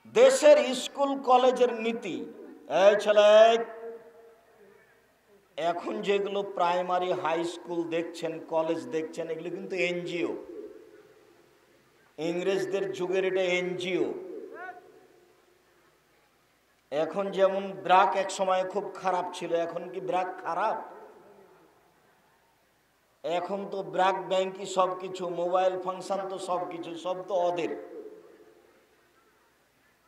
দেশের স্কুল কলেজের নীতি, এই ছেলে, এখন যেগুলো প্রাইমারি হাই স্কুল দেখছেন, কলেজ দেখছেন, এগুলো কিন্তু এনজিও। ইংরেজদের যুগের এটা এনজিও। এখন যেমন ব্র্যাক এক সময় খুব খারাপ ছিল, এখন কি ব্র্যাক খারাপ? এখন তো ব্র্যাক ব্যাংকই সব কিছু, মোবাইল ফাংশন তো সব কিছু, সব তো ওদের।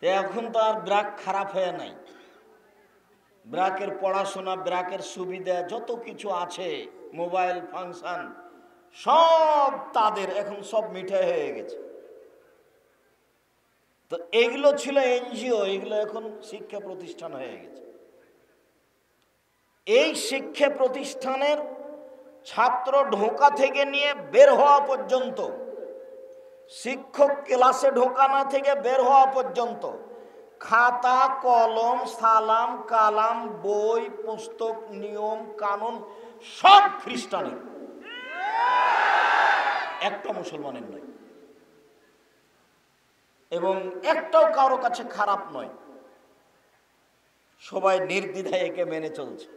এখন তো আর ব্র্যাক খারাপ হয়ে নাই। ব্র্যাকের পড়াশোনা, ব্র্যাকের সুবিধা যত কিছু আছে, মোবাইল ফাংশন সব তাদের, এখন সব মিঠাই হয়ে গেছে। তো এগুলো ছিল এনজিও, এগুলো এখন শিক্ষা প্রতিষ্ঠান হয়ে গেছে। এই শিক্ষা প্রতিষ্ঠানের ছাত্র ঢোকা থেকে নিয়ে বের হওয়া পর্যন্ত, শিক্ষক ক্লাসে ঢোকা না থেকে বের হওয়া পর্যন্ত, খাতা কলম সালাম কালাম বই পুস্তক নিয়ম কানুন সব খ্রিস্টানের, একটা মুসলমানের নয়। এবং একটাও কারো কাছে খারাপ নয়, সবাই নির্দ্বিধায় একে মেনে চলছে।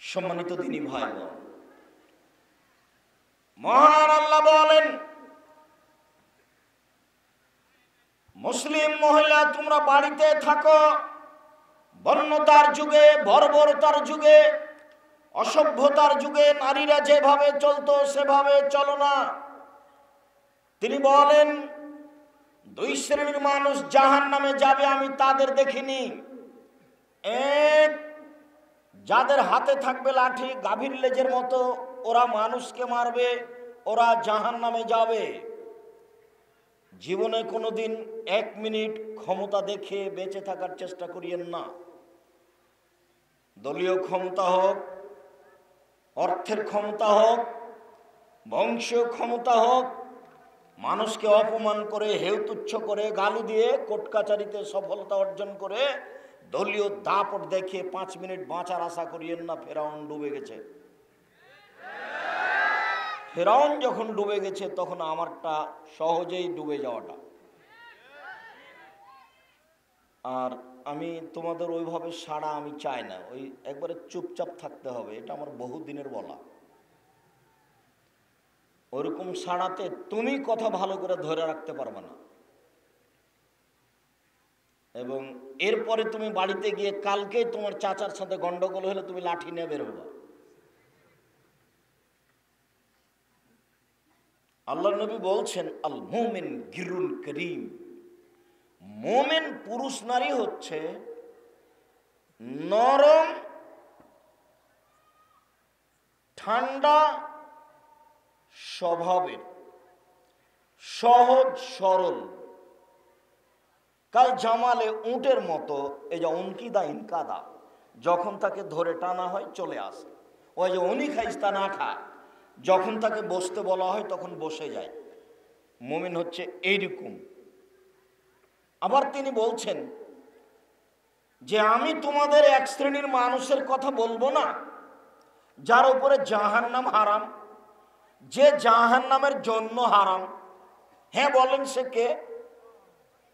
সম্মানিত দিনী ভাই বোন, মহান আল্লাহ বলেন, মুসলিম মহিলা তোমরা বাড়িতে থাকো, বন্যতার যুগে, বর্বরতার যুগে, অসভ্যতার যুগে নারীরা যেভাবে চলতো সেভাবে চলো না। তিনি বলেন, দুই শ্রেণীর মানুষ জাহান্নামে যাবে, আমি তাদের দেখিনি। এক, যাদের হাতে থাকবে লাঠি গাভীর লেজের মতো, ওরা মানুষকে মারবে, ওরা জাহান্নামে যাবে। জীবনে কোনোদিন 1 মিনিট ক্ষমতা দেখে বেঁচে থাকার চেষ্টা করিয়েন না। দলীয় ক্ষমতা হোক, অর্থের ক্ষমতা হোক, বংশীয় ক্ষমতা হোক, মানুষকে অপমান করে, হেয়তুচ্ছ করে, গালি দিয়ে কোর্ট কাচারিতে সফলতা অর্জন করে দলীয় দাপট দেখে 5 মিনিট বাঁচার আশা করিয়েন না। ফেরাউন ডুবে গেছে। ফেরাউন যখন ডুবে গেছে তখন আমারটা সহজেই ডুবে যাওয়াটা। আর আমি তোমাদের ওইভাবে সাড়া আমি চাই না, ওই একবারে চুপচাপ থাকতে হবে, এটা আমার বহুদিনের বলা। ওরকম সাড়াতে তুমি কথা ভালো করে ধরে রাখতে পারবে না, এবং এরপরে তুমি বাড়িতে গিয়ে কালকে তোমার চাচার সাথে গন্ডগোল হলে তুমি লাঠি নিয়ে বের হবা। আল্লাহ নবী বলছেন, আল মুমিন গিরুন করিম, মোমেন পুরুষ নারী হচ্ছে নরম ঠান্ডা স্বভাবের, সহজ সরল, কাল জামালে উটের মতো। এই যে উনকিদা ইনকাদা, যখন তাকে ধরে টানা হয় চলে আসে। ওই যে উনি খাইস্তা না খা, যখন তাকে বসতে বলা হয় তখন বসে যায়। মুমিন হচ্ছে এইরকম। আবার তিনি বলছেন যে আমি তোমাদের এক শ্রেণীর মানুষের কথা বলবো না যার উপরে জাহান্নাম হারাম, যে জাহান্নামের জন্য হারাম। হ্যাঁ, বলেন সে কে?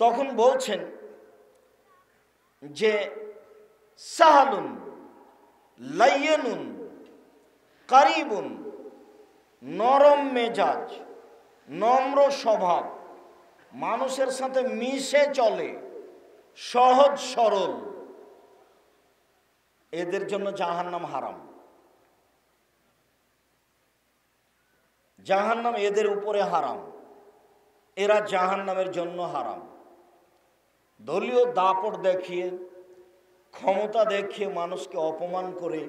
তখন বলছেন যে সাহালুন লাইয়িনুন কারিবুন, নরম মেজাজ, নম্র স্বভাব, মানুষের সাথে মিশে চলে, সহজ সরল, এদের জন্য জাহান্নাম হারাম। জাহান্নাম এদের উপরে হারাম, এরা জাহান্নামের জন্য হারাম। দলীয় দাপট দেখিয়ে, ক্ষমতা দেখিয়ে মানুষকে অপমান করে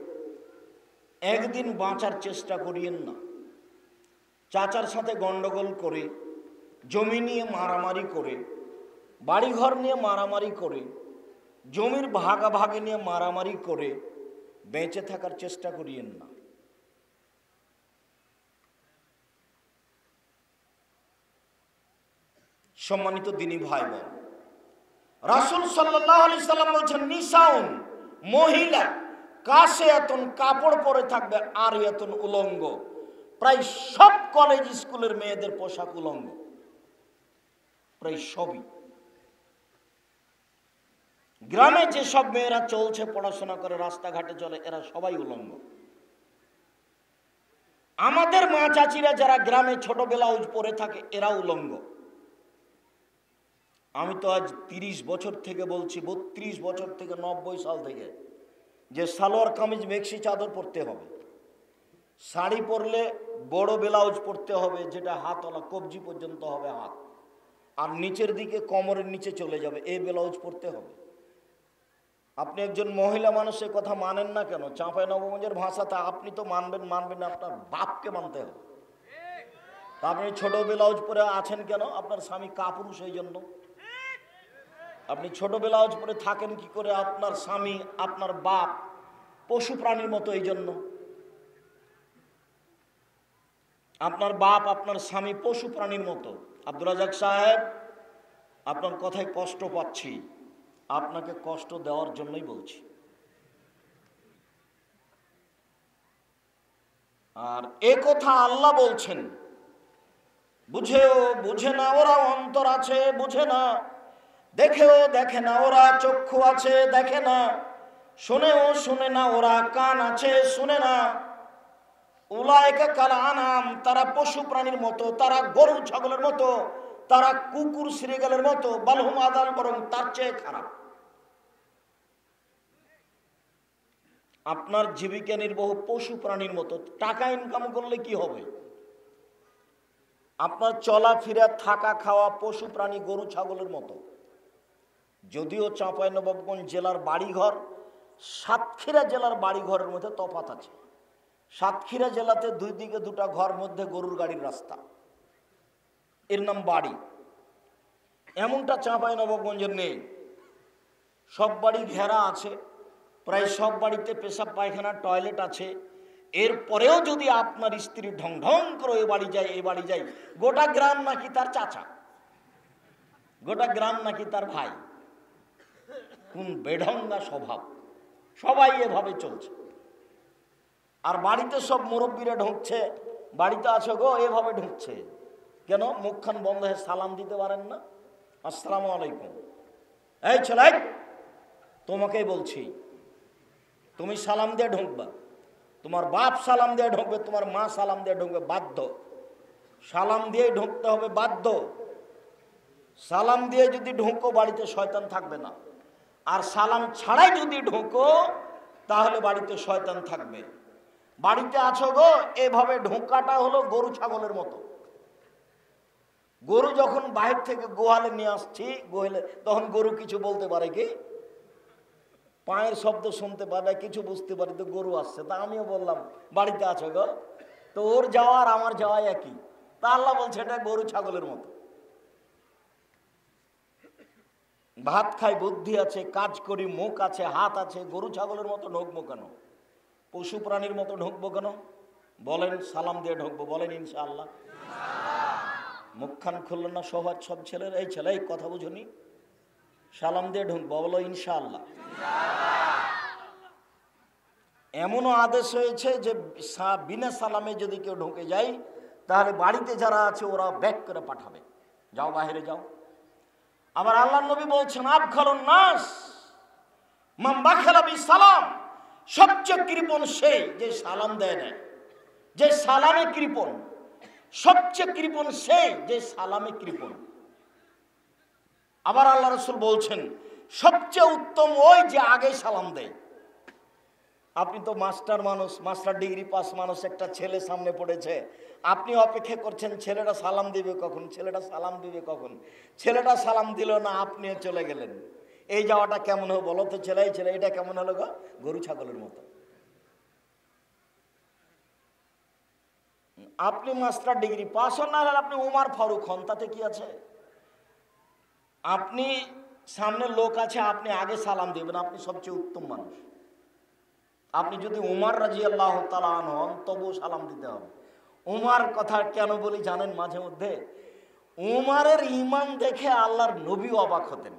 একদিন বাঁচার চেষ্টা করিয়েন না। চাচার সাথে গন্ডগোল করে, জমি নিয়ে মারামারি করে, বাড়িঘর নিয়ে মারামারি করে, জমির ভাগাভাগি নিয়ে মারামারি করে বেঁচে থাকার চেষ্টা করিয়েন না। সম্মানিত দিনী ভাই বোন, রাসূল সাল্লাল্লাহু আলাইহি সাল্লাম বলছেন, নিসাউন, মহিলা, কাশিয়াতুন, কাপড় পরে থাকবে, আরিয়াতুন, উলঙ্গ, প্রায় সব কলেজ স্কুলের মেয়েদের পোশাক উলঙ্গ, প্রায় সবই। গ্রামে যেসব মেয়েরা চলছে, পড়াশোনা করে, রাস্তাঘাটে চলে, এরা সবাই উলঙ্গ। আমাদের মা চাচিরা যারা গ্রামে ছোট ব্লাউজ পরে থাকে, এরা উলঙ্গ। আমি তো আজ 30 বছর থেকে বলছি, 32 বছর থেকে, 90 সাল থেকে, যে সালোয়ার কামিজ মেক্সি চাদর পরতে হবে, শাড়ি পরলে বড় ব্লাউজ পরতে হবে, যেটা হাতওয়ালা, কবজি পর্যন্ত হবে হাত, আর নিচের দিকে কোমরের নিচে চলে যাবে, এই ব্লাউজ পরতে হবে। আপনি একজন মহিলা মানুষের কথা মানেন না কেন? চাঁপাইনবাবগঞ্জের ভাষাতে আপনি তো মানবেন না, আপনার বাপকে মানতে হবে। তা আপনি ছোট ব্লাউজ পরে আছেন কেন? আপনার স্বামী কাপুরুষ, এই জন্য আপনি ছোট ব্লাউজ পরে থাকেন কি করে? আপনার স্বামী, আপনার বাপ পশু প্রাণীর মতো, এই জন্য আপনার বাপ, আপনার স্বামী পশু প্রাণীর মতো। আব্দুর রাজ্জাক সাহেব, আপনার কথায় কষ্ট পাচ্ছি, আপনাকে কষ্ট দেওয়ার জন্যই বলছি। আর এ কথা আল্লাহ বলছেন, বুঝেও বুঝে না ওরা অন্তর আছে, বুঝে না, দেখেও দেখে না ওরা চক্ষু আছে, দেখে না, শুনেও শুনে না ওরা কান আছে, শুনে না। উলাইকা কাল আনাম, তারা পশু প্রাণীর মতো, তারা গরু ছাগলের মতো, তারা কুকুর শ্রীগালের মতো, বালহুম আদাল, বরং তার চেয়ে খারাপ। আপনার জীবিকা নির্বাহ পশু প্রাণীর মতো। টাকা ইনকাম করলে কি হবে? আপনার চলাফেরা, থাকা খাওয়া পশু প্রাণী, গরু ছাগলের মতো। যদিও চাঁপাইনবাবগঞ্জ জেলার বাড়িঘর সাতক্ষীরা জেলার বাড়িঘরের মধ্যে তফাৎ আছে। সাতক্ষীরা জেলাতে দুই দিকে দুটা ঘর, মধ্যে গরুর গাড়ির রাস্তা, এর নাম বাড়ি। এমনটা চাঁপাইনবাবগঞ্জের নেই। সব বাড়ি ঘেরা আছে, প্রায় সব বাড়িতে পেশাব পায়খানা টয়লেট আছে। এরপরেও যদি আপনার স্ত্রী ঢং ঢং করে এ বাড়ি যায়, এ বাড়ি যায়, গোটা গ্রাম নাকি তার চাচা, গোটা গ্রাম নাকি তার ভাই। কোন বেঢঙ্গা স্বভাব! সবাই এভাবে চলছে। আর বাড়িতে সব মুরব্বীরা ঢুকছে, বাড়িতে আছো গো, এভাবে ঢুকছে কেন? মুখখান বন্ধ হয়ে সালাম দিতে পারেন না? আসসালামু আলাইকুম। এই ছেলে, তোমাকেই বলছি, তুমি সালাম দিয়ে ঢুকবা, তোমার বাপ সালাম দিয়ে ঢুকবে, তোমার মা সালাম দিয়ে ঢুকবে, বাধ্য। সালাম দিয়ে ঢুকতে হবে, বাধ্য। সালাম দিয়ে যদি ঢুকো, বাড়িতে শয়তান থাকবে না। আর সালাম ছাড়াই যদি ঢুকো, তাহলে বাড়িতে শয়তান থাকবে। বাড়িতে আছো গো, এভাবে ঢোকাটা হলো গরু ছাগলের মতো। গরু যখন বাহির থেকে গোয়ালে নিয়ে আসছি, গোয়ালে, তখন গরু কিছু বলতে পারে কি? পায়ের শব্দ শুনতে পাবে, কিছু বুঝতে পারে, তো গরু আসছে। তা আমিও বললাম বাড়িতে আছো গো, তো ওর যাওয়া আর আমার যাওয়া একই। তা আল্লাহ বলছে এটা গরু ছাগলের মতো। ভাত খাই, বুদ্ধি আছে, কাজ করি, মুখ আছে, হাত আছে, গরু ছাগলের মতো ঢুকবো কেন? পশু প্রাণীর মতো ঢুকবো কেন? বলেন সালাম দিয়ে ঢুকবো, বলেন ইনশাআল্লাহ। মুখখান খুলল না সহজ সব ছেলের। এই ছেলে, এই কথা বুঝুনি, সালাম দিয়ে ঢুকবো, বলো ইনশাআল্লাহ। এমনও আদেশ হয়েছে যে বিনা সালামে যদি কেউ ঢুকে যায়, তাহলে বাড়িতে যারা আছে ওরা ব্যাক করে পাঠাবে, যাও বাইরে যাও। আবার আল্লাহর নবী বলছেন, আবখালুন নাস মান বাখালা বিসালাম, সবচেয়ে কৃপণ সেই যে সালাম দেয় না, যে সালামে কৃপণ। সবচেয়ে কৃপণ সেই যে সালামে কৃপণ। আবার আল্লাহ রাসূল বলছেন, সবচেয়ে উত্তম ওই যে আগে সালাম দেয়। আপনি তো মাস্টার মানুষ, মাস্টার ডিগ্রি পাস মানুষ, একটা ছেলে সামনে পড়েছে, আপনি অপেক্ষা করছেন ছেলেটা সালাম দিবে কখন, ছেলেটা সালাম দিবে কখন। ছেলেটা সালাম দিল না, আপনিও চলে গেলেন। এই যাওয়াটা কেমন হলো বলো তো? ছেলে এটা কেমন হলো গো? গরু ছাগলের মতো। আপনি মাস্টার ডিগ্রি পাস হন, না হলে আপনি উমার ফারুক হন, তাতে কি আছে? আপনি সামনে লোক আছে, আপনি আগে সালাম দিবেন, আপনি সবচেয়ে উত্তম মানুষ। আপনি যদি উমার রাদিয়াল্লাহু তাআলা আনহু হন, তবু সালাম দিতে হবে। উমার কথা কেন বলি জানেন? মাঝে মধ্যে উমারের ঈমান দেখে আল্লাহর নবী অবাক হতেন।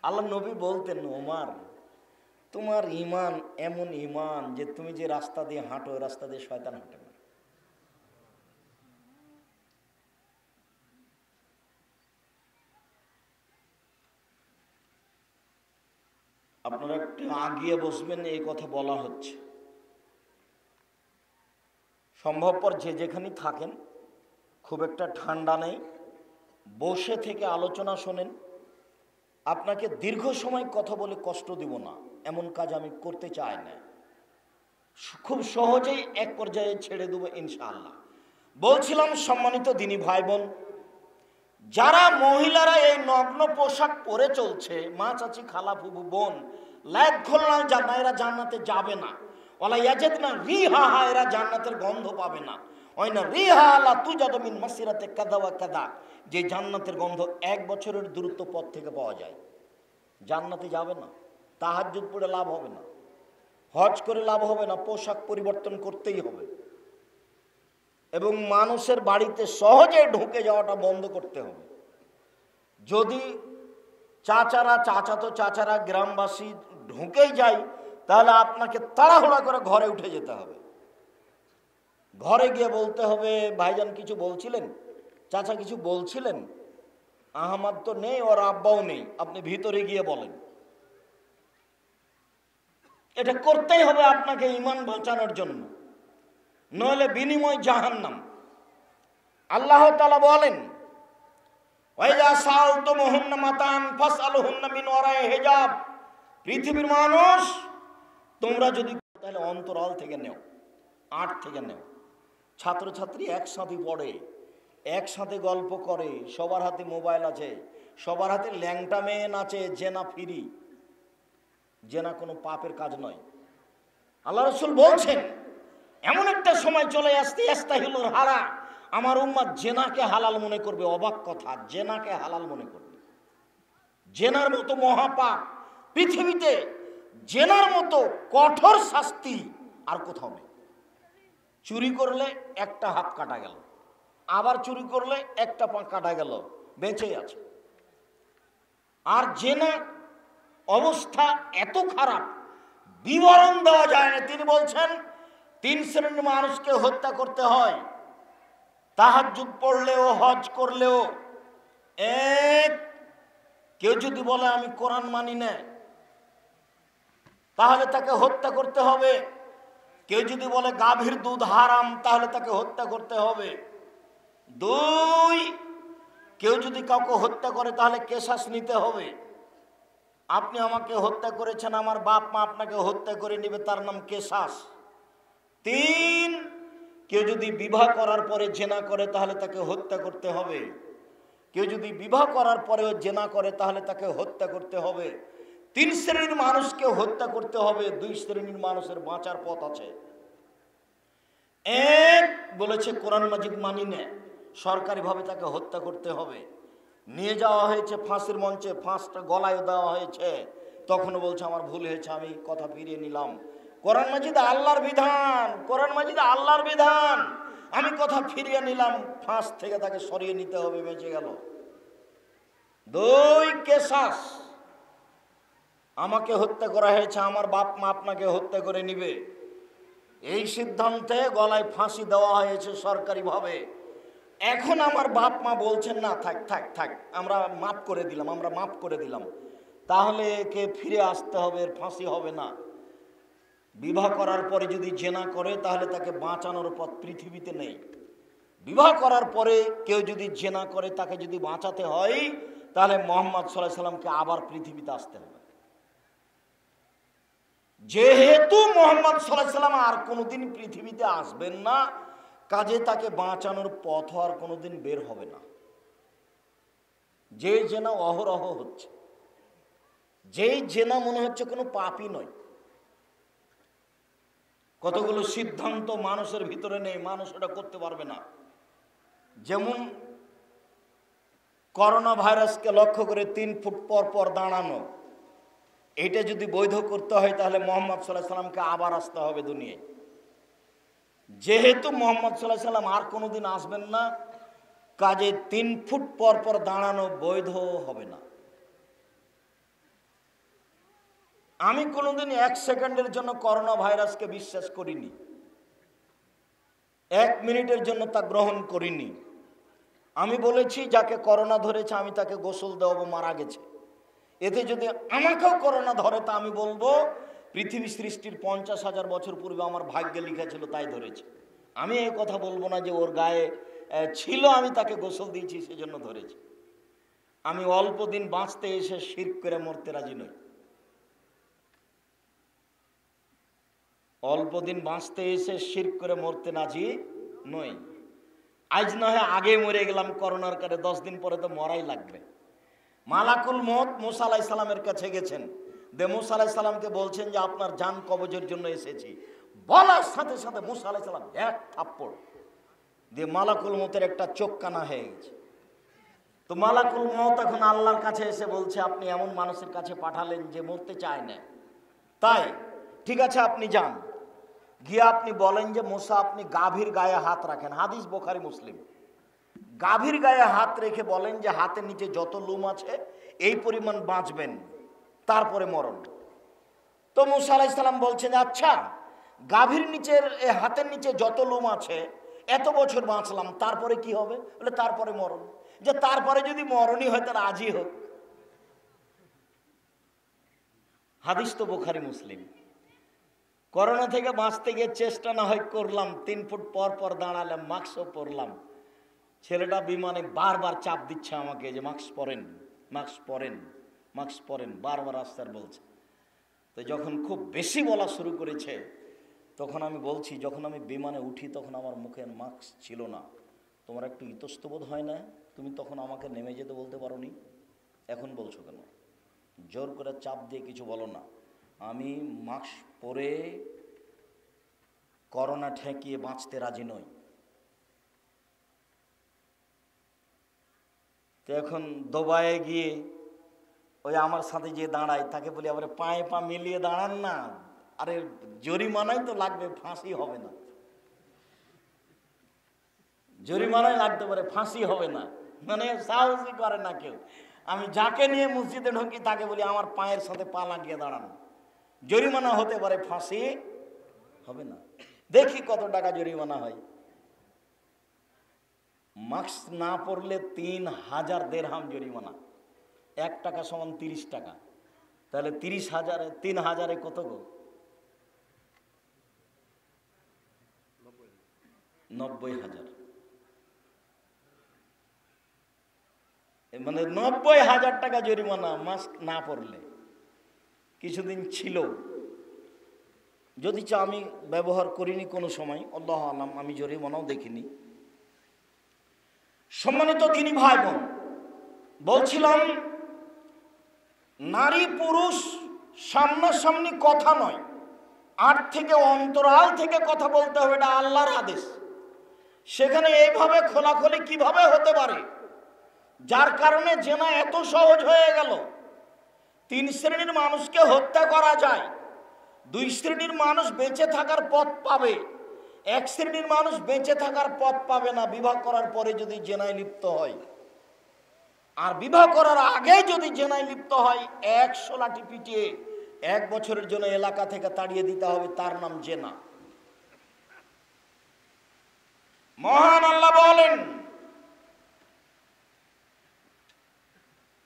আল্লাহর নবী বলতেন, উমার, তোমার ঈমান এমন ঈমান যে তুমি যে রাস্তা দিয়ে হাঁটো, ওই রাস্তা দিয়ে শয়তান হাঁটে না। আপনারা একটু আগিয়ে বসবেন, এই কথা বলা হচ্ছে। সম্ভবপর যে যেখানে থাকেন, খুব একটা ঠান্ডা নেই, বসে থেকে আলোচনা শোনেন। আপনাকে দীর্ঘ সময় কথা বলে কষ্ট দিব না, এমন কাজ আমি করতে চাই না। খুব সহজেই এক পর্যায়ে ছেড়ে দেবো ইনশাআল্লাহ। বলছিলাম সম্মানিত দিনী ভাই বোন, যারা মহিলারা এই নগ্ন পোশাক পরে চলছে, মা চাচি খালা ফুবু বোন, লাইট খোলনা জানা, এরা জান্নাতে যাবে না। ওলা ইয়াজেদ না রিহা, এরা জান্নাতের গন্ধ পাবে না। ওই না রিহা আলা তুজাদু মিন মাসিরাতে কাদা ওয়া কাদা, যে জান্নাতের গন্ধ 1 বছরের দূরত্ব পথ থেকে পাওয়া যায়। জান্নাতে যাবে না, তাহাজ্জুদ পড়ে লাভ হবে না, হজ করে লাভ হবে না, পোশাক পরিবর্তন করতেই হবে। এবং মানুষের বাড়িতে সহজে ঢুকে যাওয়াটা বন্ধ করতে হবে। যদি চাচাতো চাচারা গ্রামবাসী ঢুকেই যায়, তাহলে আপনাকে তাড়াহুড়া করে ঘরে উঠে যেতে হবে। ঘরে গিয়ে বলতে হবে, ভাইজান কিছু বলছিলেন, চাচা কিছু বলছিলেন, আহমদ তো নেই, ওর আব্বাও নেই, আপনি ভিতরে গিয়ে বলেন। এটা করতেই হবে আপনাকে ঈমান বাঁচানোর জন্য, নইলে বিনিময় জাহান্নাম। আল্লাহ তাআলা বলেন, ওয়াইজা সাআলতুমুহুন্না মাতান ফাসআলুহুন্না মিন ওয়ারাই হিজাব, পৃথিবীর মানুষ তোমরা যদি তাহলে অন্তরাল থেকে নেও, 8 থেকে নেও। ছাত্রছাত্রী একসাথে পড়ে, একসাথে গল্প করে, সবার হাতে মোবাইল আছে, সবার হাতে ল্যাংটা মেয়ে নাচে, জেনা ফ্রি। জেনা কোনো পাপের কাজ নয়। আল্লাহ রাসূল বলছেন, এমন একটা সময় চলে আসতে ইস্তাহিলুল হারা, আমার উম্মাত জেনাকে হালাল মনে করবে। অবাক কথা, জেনাকে হালাল মনে করবে। জেনার মতো মহাপাপ পৃথিবীতে, জেনার মতো কঠোর শাস্তি আর কোথাও নেই। চুরি করলে একটা হাত কাটা গেল, আবার চুরি করলে একটা পা কাটা গেল, বেঁচে আছে। আর জেনা অবস্থা এত খারাপ, বিবরণ দেওয়া যায় না। তিনি বলছেন 3 শ্রেণীর মানুষকে হত্যা করতে হয় তাহাজ্জুদ পড়লেও, হজ করলেও। এক, কেউ যদি বলে আমি কোরআন মানি না, তাহলে তাকে হত্যা করতে হবে। কেউ যদি বলে গাভীর দুধ হারাম, তাহলে তাকে হত্যা করতে হবে। 2, কেউ যদি কাউকে হত্যা করে তাহলে কেসাস নিতে হবে। আপনি আমাকে হত্যা করেছেন, আমার বাপ মা আপনাকে হত্যা করে নেবে, তার নাম কেসাস। 3, কেউ যদি বিবাহ করার পরে জেনা করে তাহলে তাকে হত্যা করতে হবে। কেউ যদি বিবাহ করার পরেও জেনা করে তাহলে তাকে হত্যা করতে হবে। 3 শ্রেণীর মানুষকে হত্যা করতে হবে। 2 শ্রেণীর মানুষের বাঁচার পথ আছে। এক, বলেছে কোরআন মাজিদ মানি না, সরকারিভাবে তাকে হত্যা করতে হবে। নিয়ে যাওয়া হয়েছে ফাঁসির মঞ্চে, ফাঁসটা গলায় দেওয়া হয়েছে, তখনও বলছে আমার ভুল হয়েছে, আমি কথা ফিরিয়ে নিলাম। কোরআন মাজিদ আল্লাহর বিধান, কোরআন মাজিদ আল্লাহর বিধান, আমি কথা ফিরিয়ে নিলাম, ফাঁস থেকে তাকে সরিয়ে নিতে হবে, বেঁচে গেল। 2, কেসাস, আমাকে হত্যা করা হয়েছে, আমার বাপ মা আপনাকে হত্যা করে নিবে, এই সিদ্ধান্তে গলায় ফাঁসি দেওয়া হয়েছে সরকারিভাবে। এখন আমার বাপ মা বলছেন না, থাক থাক থাক, আমরা মাফ করে দিলাম, আমরা মাফ করে দিলাম, তাহলে একে ফিরে আসতে হবে, এর ফাঁসি হবে না। বিবাহ করার পরে যদি জেনা করে তাহলে তাকে বাঁচানোর পথ পৃথিবীতে নেই। বিবাহ করার পরে কেউ যদি জেনা করে, তাকে যদি বাঁচাতে হয়, তাহলে মুহাম্মদ সাল্লাল্লাহু আলাইহি সাল্লামকে আবার পৃথিবীতে আসতে হবে। যেহেতু মুহাম্মদ সাল্লাল্লাহু আলাইহি সাল্লাম আর কোনোদিন পৃথিবীতে আসবেন না, কাজে তাকে বাঁচানোর পথ আর কোনোদিন বের হবে না। যে জেনা অহরহ হচ্ছে, যেই জেনা মনে হচ্ছে কোনো পাপই নয়। কতগুলো সিদ্ধান্ত মানুষের ভিতরে নেই, মানুষ ওটা করতে পারবে না। যেমন করোনা ভাইরাসকে লক্ষ্য করে 3 ফুট পর পর দাঁড়ানো, এটা যদি বৈধ করতে হয় তাহলে মুহাম্মদ সাল্লাল্লাহু আলাইহি সাল্লামকে আবার আসতে হবে দুনিয়ায়। যেহেতু মুহাম্মদ সাল্লাল্লাহু আলাইহি সাল্লাম আর কোনোদিন আসবেন না, কাজে 3 ফুট পর পর দাঁড়ানো বৈধ হবে না। আমি কোনোদিন 1 সেকেন্ডের জন্য করোনা ভাইরাসকে বিশ্বাস করিনি, 1 মিনিটের জন্য তা গ্রহণ করিনি। আমি বলেছি যাকে করোনা ধরেছে আমি তাকে গোসল দেওয়াবো, মারা গেছে, এতে যদি আমাকেও করোনা ধরে তা আমি বলবো পৃথিবী সৃষ্টির 50,000 বছর পূর্বে আমার ভাগ্যে লিখা ছিল তাই ধরেছে। আমি এই কথা বলবো না যে ওর গায়ে ছিল আমি তাকে গোসল দিয়েছি সেজন্য ধরেছি। আমি অল্প দিন বাঁচতে এসে শিরক করে মরতে রাজি নই। অল্প দিন বাঁচতে এসে শিরক করে মরতে রাজি নই। আজ না হয় আগে মরে গেলাম করোনার কারণে, 10 দিন পরে তো মরাই লাগবে। মালাকুল মউত মুসা আলাইহিস সালামের কাছে গেছেন, মুসা আলাইহিস সালামকে বলছেন যে আপনার জান কবজের জন্য এসেছি। বলার সাথে সাথে মুসা আলাইহিস সালাম এক থাপ্পড় দিয়ে মালাকুল মউতের একটা চোখ কানা হয়ে গেছে। তো মালাকুল মউত এখন আল্লাহর কাছে এসে বলছে আপনি এমন মানুষের কাছে পাঠালেন যে মরতে চায় না, তাই ঠিক আছে আপনি যান, গিয়ে আপনি বলেন যে মুসা আপনি গাভীর গায়ে হাত রাখেন। হাদিস বুখারী মুসলিম। গাভীর গায়ে হাত রেখে বলেন যে হাতের নিচে যত লোম আছে এই পরিমাণ বাঁচবেন, তারপরে মরণ। তো মুসা আলাইহিস সালাম বলছেন আচ্ছা গাভীর নিচের হাতের নিচে যত লোম আছে এত বছর বাঁচলাম, তারপরে কি হবে? বলে তারপরে মরণ। যে তারপরে যদি মরণই হয় তাহলে আজই হোক। হাদিস তো বুখারী মুসলিম। করোনা থেকে বাঁচতে গিয়ে চেষ্টা না হয় করলাম, 3 ফুট পর পর দাঁড়ালাম, মাস্কও পরলাম। ছেলেটা বিমানে বারবার চাপ দিচ্ছে আমাকে যে মাস্ক পরেন, মাস্ক পরেন, মাস্ক পরেন, বারবার আস্তার বলছে। তো যখন খুব বেশি বলা শুরু করেছে তখন আমি বলছি, যখন আমি বিমানে উঠি তখন আমার মুখে মাস্ক ছিল না, তোমার একটু ইতস্তবোধ হয় না? তুমি তখন আমাকে নেমে যেতে বলতে পারো নি, এখন বলছো কেন? জোর করে চাপ দিয়ে কিছু বলো না। আমি মাস্ক পরে করোনা ঠেকিয়ে বাঁচতে রাজি নই। তো এখন দুবাইয়ে গিয়ে ওই আমার সাথে যে দাঁড়ায় তাকে বলি আবার পায়ে পা মিলিয়ে দাঁড়ান না, আরে জরিমানাই তো লাগবে, ফাঁসি হবে না। জরিমানাই লাগতে পারে, ফাঁসি হবে না, মানে সাহসই করে না কেউ। আমি যাকে নিয়ে মসজিদে ঢুকি তাকে বলি আমার পায়ের সাথে পা লাগিয়ে দাঁড়ান, জরিমানা হতে পারে, ফাঁসি হবে না। দেখি কত টাকা জরিমানা হয়। মাস্ক না পরলে 3,000 দিরহাম জরিমানা। 1 টাকা সমান 30 টাকা, তাহলে 30,000 3,000 কত গো? 90,000। মানে 90,000 টাকা জরিমানা মাস্ক না পরলে। কিছুদিন ছিল, যদি আমি ব্যবহার করিনি কোনো সময়, আল্লাহ আলাম, আমি জরিমানাও দেখিনি। সম্মানিত দিনী ভাই বোন, বলছিলাম নারী পুরুষ সামনাসামনি কথা নয়, আট থেকে অন্তরাল থেকে কথা বলতে হবে, এটা আল্লাহর আদেশ। সেখানে এইভাবে খোলাখুলি কিভাবে হতে পারে? যার কারণে জেনা এত সহজ হয়ে গেল। 3 শ্রেণীর মানুষকে হত্যা করা যায়, 2 শ্রেণীর মানুষ বেঁচে থাকার পথ পাবে, 1 শ্রেণীর মানুষ বেঁচে থাকার পথ পাবে না বিবাহ করার পরে যদি জেনায় লিপ্ত হয়। আর বিবাহ করার আগে যদি জেনায় লিপ্ত হয় 100 লাঠি পিটিয়ে 1 বছরের জন্য এলাকা থেকে তাড়িয়ে দিতে হবে, তার নাম জেনা। মহান আল্লাহ বলেন,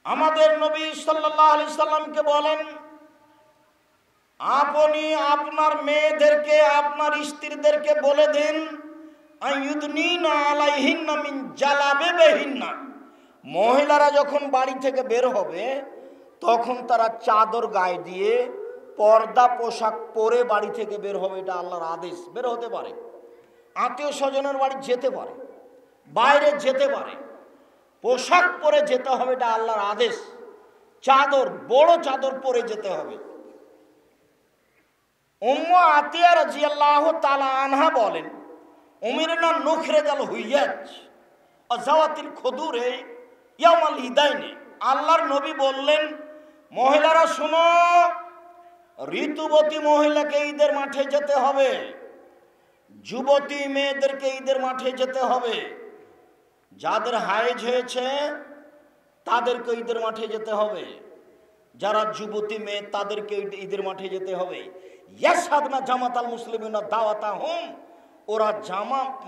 আমাদের নবী সাল্লাল্লাহু আলাইহি সাল্লামকে বলেন, আপনি আপনার মেয়েদেরকে, আপনার স্ত্রীদেরকে বলে দেন আইয়ুদনিনা আলাইহিন্না মিন জালাবিবিহিন্না, মহিলারা যখন বাড়ি থেকে বের হবে তখন তারা চাদর গায়ে দিয়ে পর্দা পোশাক পরে বাড়ি থেকে বের হবে, এটা আল্লাহর আদেশ। বের হতে পারে, আত্মীয় স্বজনের বাড়ি যেতে পারে, বাইরে যেতে পারে, পোশাক পরে যেতে হবে, এটা আল্লাহর আদেশ। চাদর, বড় চাদর পরে যেতে হবে। উম্মু আতিয়া রাদিয়াল্লাহু তাআলা আনহা বলেন, উমিরনা নুখরিজাল হুইয়াজ ওয়া যাওয়াতিল খুদুরে ইয়াউমাল ইদাইনে। আল্লাহর নবী বললেন, মহিলারা শোনো, ঋতুবতী মহিলাকে ঈদের মাঠে যেতে হবে, যুবতী মেয়েদেরকে ঈদের মাঠে যেতে হবে, যাদের হায়েজ হয়েছে তাদেরকে ঈদের মাঠে যেতে হবে, যারা যুবতী মেয়ে তাদেরকে ঈদের মাঠে যেতে হবে। ইয়াশহাদনা জামাতাল মুসলিমিনা দাওয়াতাহুম, ওরা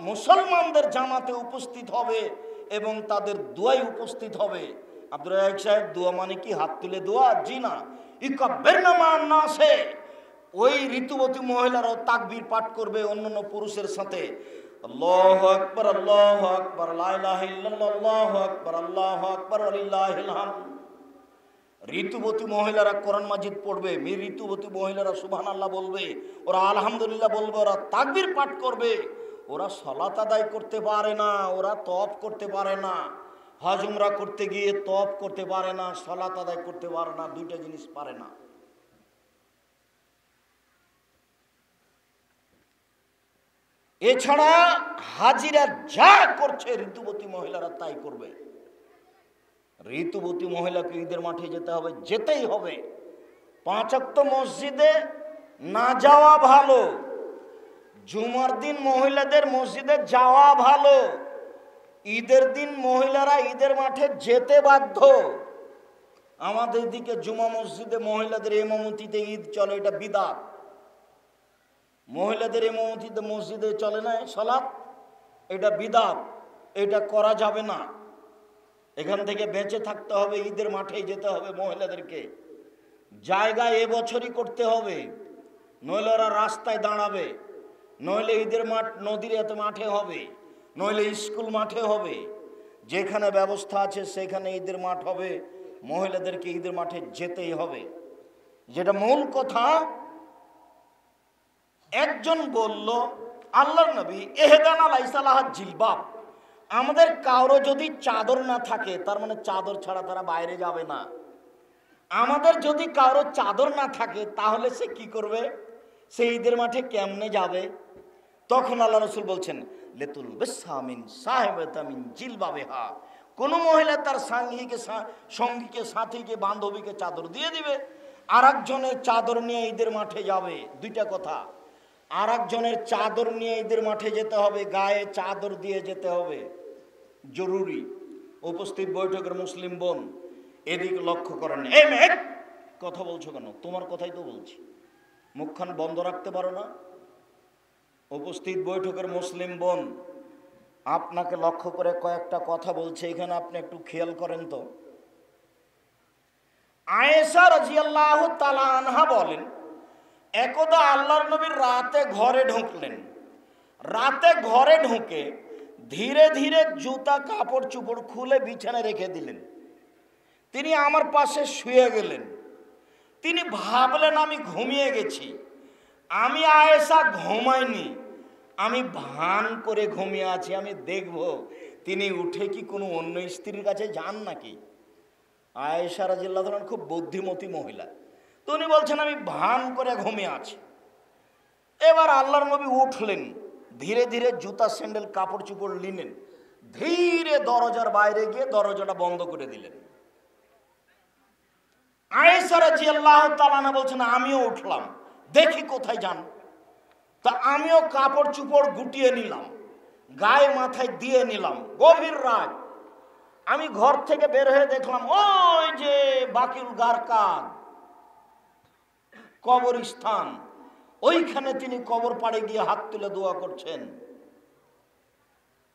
মুসলমানদের জামাতে উপস্থিত হবে এবং তাদের দোয়ায় উপস্থিত হবে। আব্দুর রাজ্জাক সাহেব, দোয়া মানে কি হাত তুলে দোয়া? জি না, ইকাব্বিরনা মান নাসে। ওই ঋতুবতী মহিলারাও তাকবীর পাঠ করবে অন্যান্য পুরুষের সাথে। আল্লাহু আকবার, আল্লাহু আকবার, লা ইলাহা ইল্লাল্লাহ, আল্লাহু আকবার, আল্লাহু আকবার, ওয়ালিল্লাহিল হামদ। ঋতুবতী মহিলারা কোরআন মাজিদ পড়বে, ঋতুবতী মহিলারা সুবহানাল্লাহ বলবে, ওরা আলহামদুলিল্লাহ বলবে, ওরা তাকবীর পাঠ করবে। ওরা সালাত আদায় করতে পারে না, ওরা তওয়াফ করতে পারে না, হজ উমরা করতে গিয়ে তওয়াফ করতে পারে না, সালাত আদায় করতে পারে না, দুইটা জিনিস পারে না। এছাড়া হাজিরা যা করছে ঋতুবতী মহিলারা তাই করবে। ঋতুবতী মহিলাকে ঈদের মাঠে যেতে হবে, যেতেই হবে। 5 ওয়াক্ত মসজিদে না যাওয়া ভালো, জুমার দিন মহিলাদের মসজিদে যাওয়া ভালো, ঈদের দিন মহিলারা ঈদের মাঠে যেতে বাধ্য। আমাদের দিকে জুমা মসজিদে মহিলাদের ইমামতিতে ঈদ চলে, এটা বিদআত। মহিলাদের ইমামতিতে মসজিদে চলে না সালাত, এটা বিদআত, এটা করা যাবে না। এখান থেকে বেঁচে থাকতে হবে, ঈদের মাঠেই যেতে হবে মহিলাদেরকে। জায়গা এবছরই করতে হবে, নইলে ওরা রাস্তায় দাঁড়াবে, নইলে ঈদের মাঠ নদীর এত মাঠে হবে, নইলে স্কুল মাঠে হবে। যেখানে ব্যবস্থা আছে সেখানে ঈদের মাঠ হবে, মহিলাদেরকে ঈদের মাঠে যেতেই হবে। যেটা মূল কথা, একজন বলল আল্লাহর নবী এহদানা লাইসা লাহা জিলবাব, আমাদের কারো যদি চাদর না থাকে, তার মানে চাদর ছাড়া তারা বাইরে যাবে না। আমাদের যদি কারো চাদর না থাকে তাহলে সে কি করবে? সে ঈদের মাঠে কেমনে যাবে? তখন আল্লাহ রাসূল বলছেন লেতুল বিসামিন সাহেবাতামিন জিলবাবিহা, কোন মহিলা তার সঙ্গীকে সাথীকে বান্ধবীকে চাদর দিয়ে দিবে, আর একজনের চাদর নিয়ে ঈদের মাঠে যাবে। দুইটা কথা, আর একজনের চাদর নিয়ে ঈদের মাঠে যেতে হবে, গায়ে চাদর দিয়ে যেতে হবে, জরুরি। উপস্থিত বৈঠকের মুসলিম বোন এদিকে লক্ষ্য করেন। এই মেয়ে কথা বলছো কেন? তোমার কথাই তো বলছি, মুখখান বন্ধ রাখতে পারো না? উপস্থিত বৈঠকের মুসলিম বোন, আপনাকে লক্ষ্য করে কয়েকটা কথা বলছে, এখানে আপনি একটু খেয়াল করেন তো। আয়েশা রাদিয়াল্লাহু তাআলা আনহা বলেন, একদা আল্লাহর নবী রাতে ঘরে ঢুকলেন। রাতে ঘরে ঢুকে ধীরে ধীরে জুতা কাপড় চোপড় খুলে বিছানায় রেখে দিলেন। তিনি আমার পাশে শুয়ে গেলেন। তিনি ভাবলেন আমি ঘুমিয়ে গেছি। আমি আয়েশা ঘুমাইনি, আমি ভান করে ঘুমিয়ে আছি, আমি দেখব তিনি উঠে কি কোনো অন্য স্ত্রীর কাছে যান নাকি। আয়েশা রাদিয়াল্লাহু আনহা খুব বুদ্ধিমতী মহিলা, তো উনি বলছেন আমি ভান করে ঘুমিয়ে আছি। এবার আল্লাহর নবী উঠলেন, ধীরে ধীরে জুতা স্যান্ডেল কাপড় চোপড় নিলেন, ধীরে দরজার বাইরে গিয়ে দরজাটা বন্ধ করে দিলেন। আয়েশা রাদিয়াল্লাহু তাআলা বলছেন আমিও উঠলাম, দেখি কোথায় যান। তা আমিও কাপড় চোপড় গুটিয়ে নিলাম, গায়ে মাথায় দিয়ে নিলাম। গভীর রাত, আমি ঘর থেকে বের হয়ে দেখলাম ওই যে বাকিউল গারকাদ কবরস্থান, ওইখানে তিনি কবর পাড়ে গিয়ে হাত তুলে দোয়া করছেন।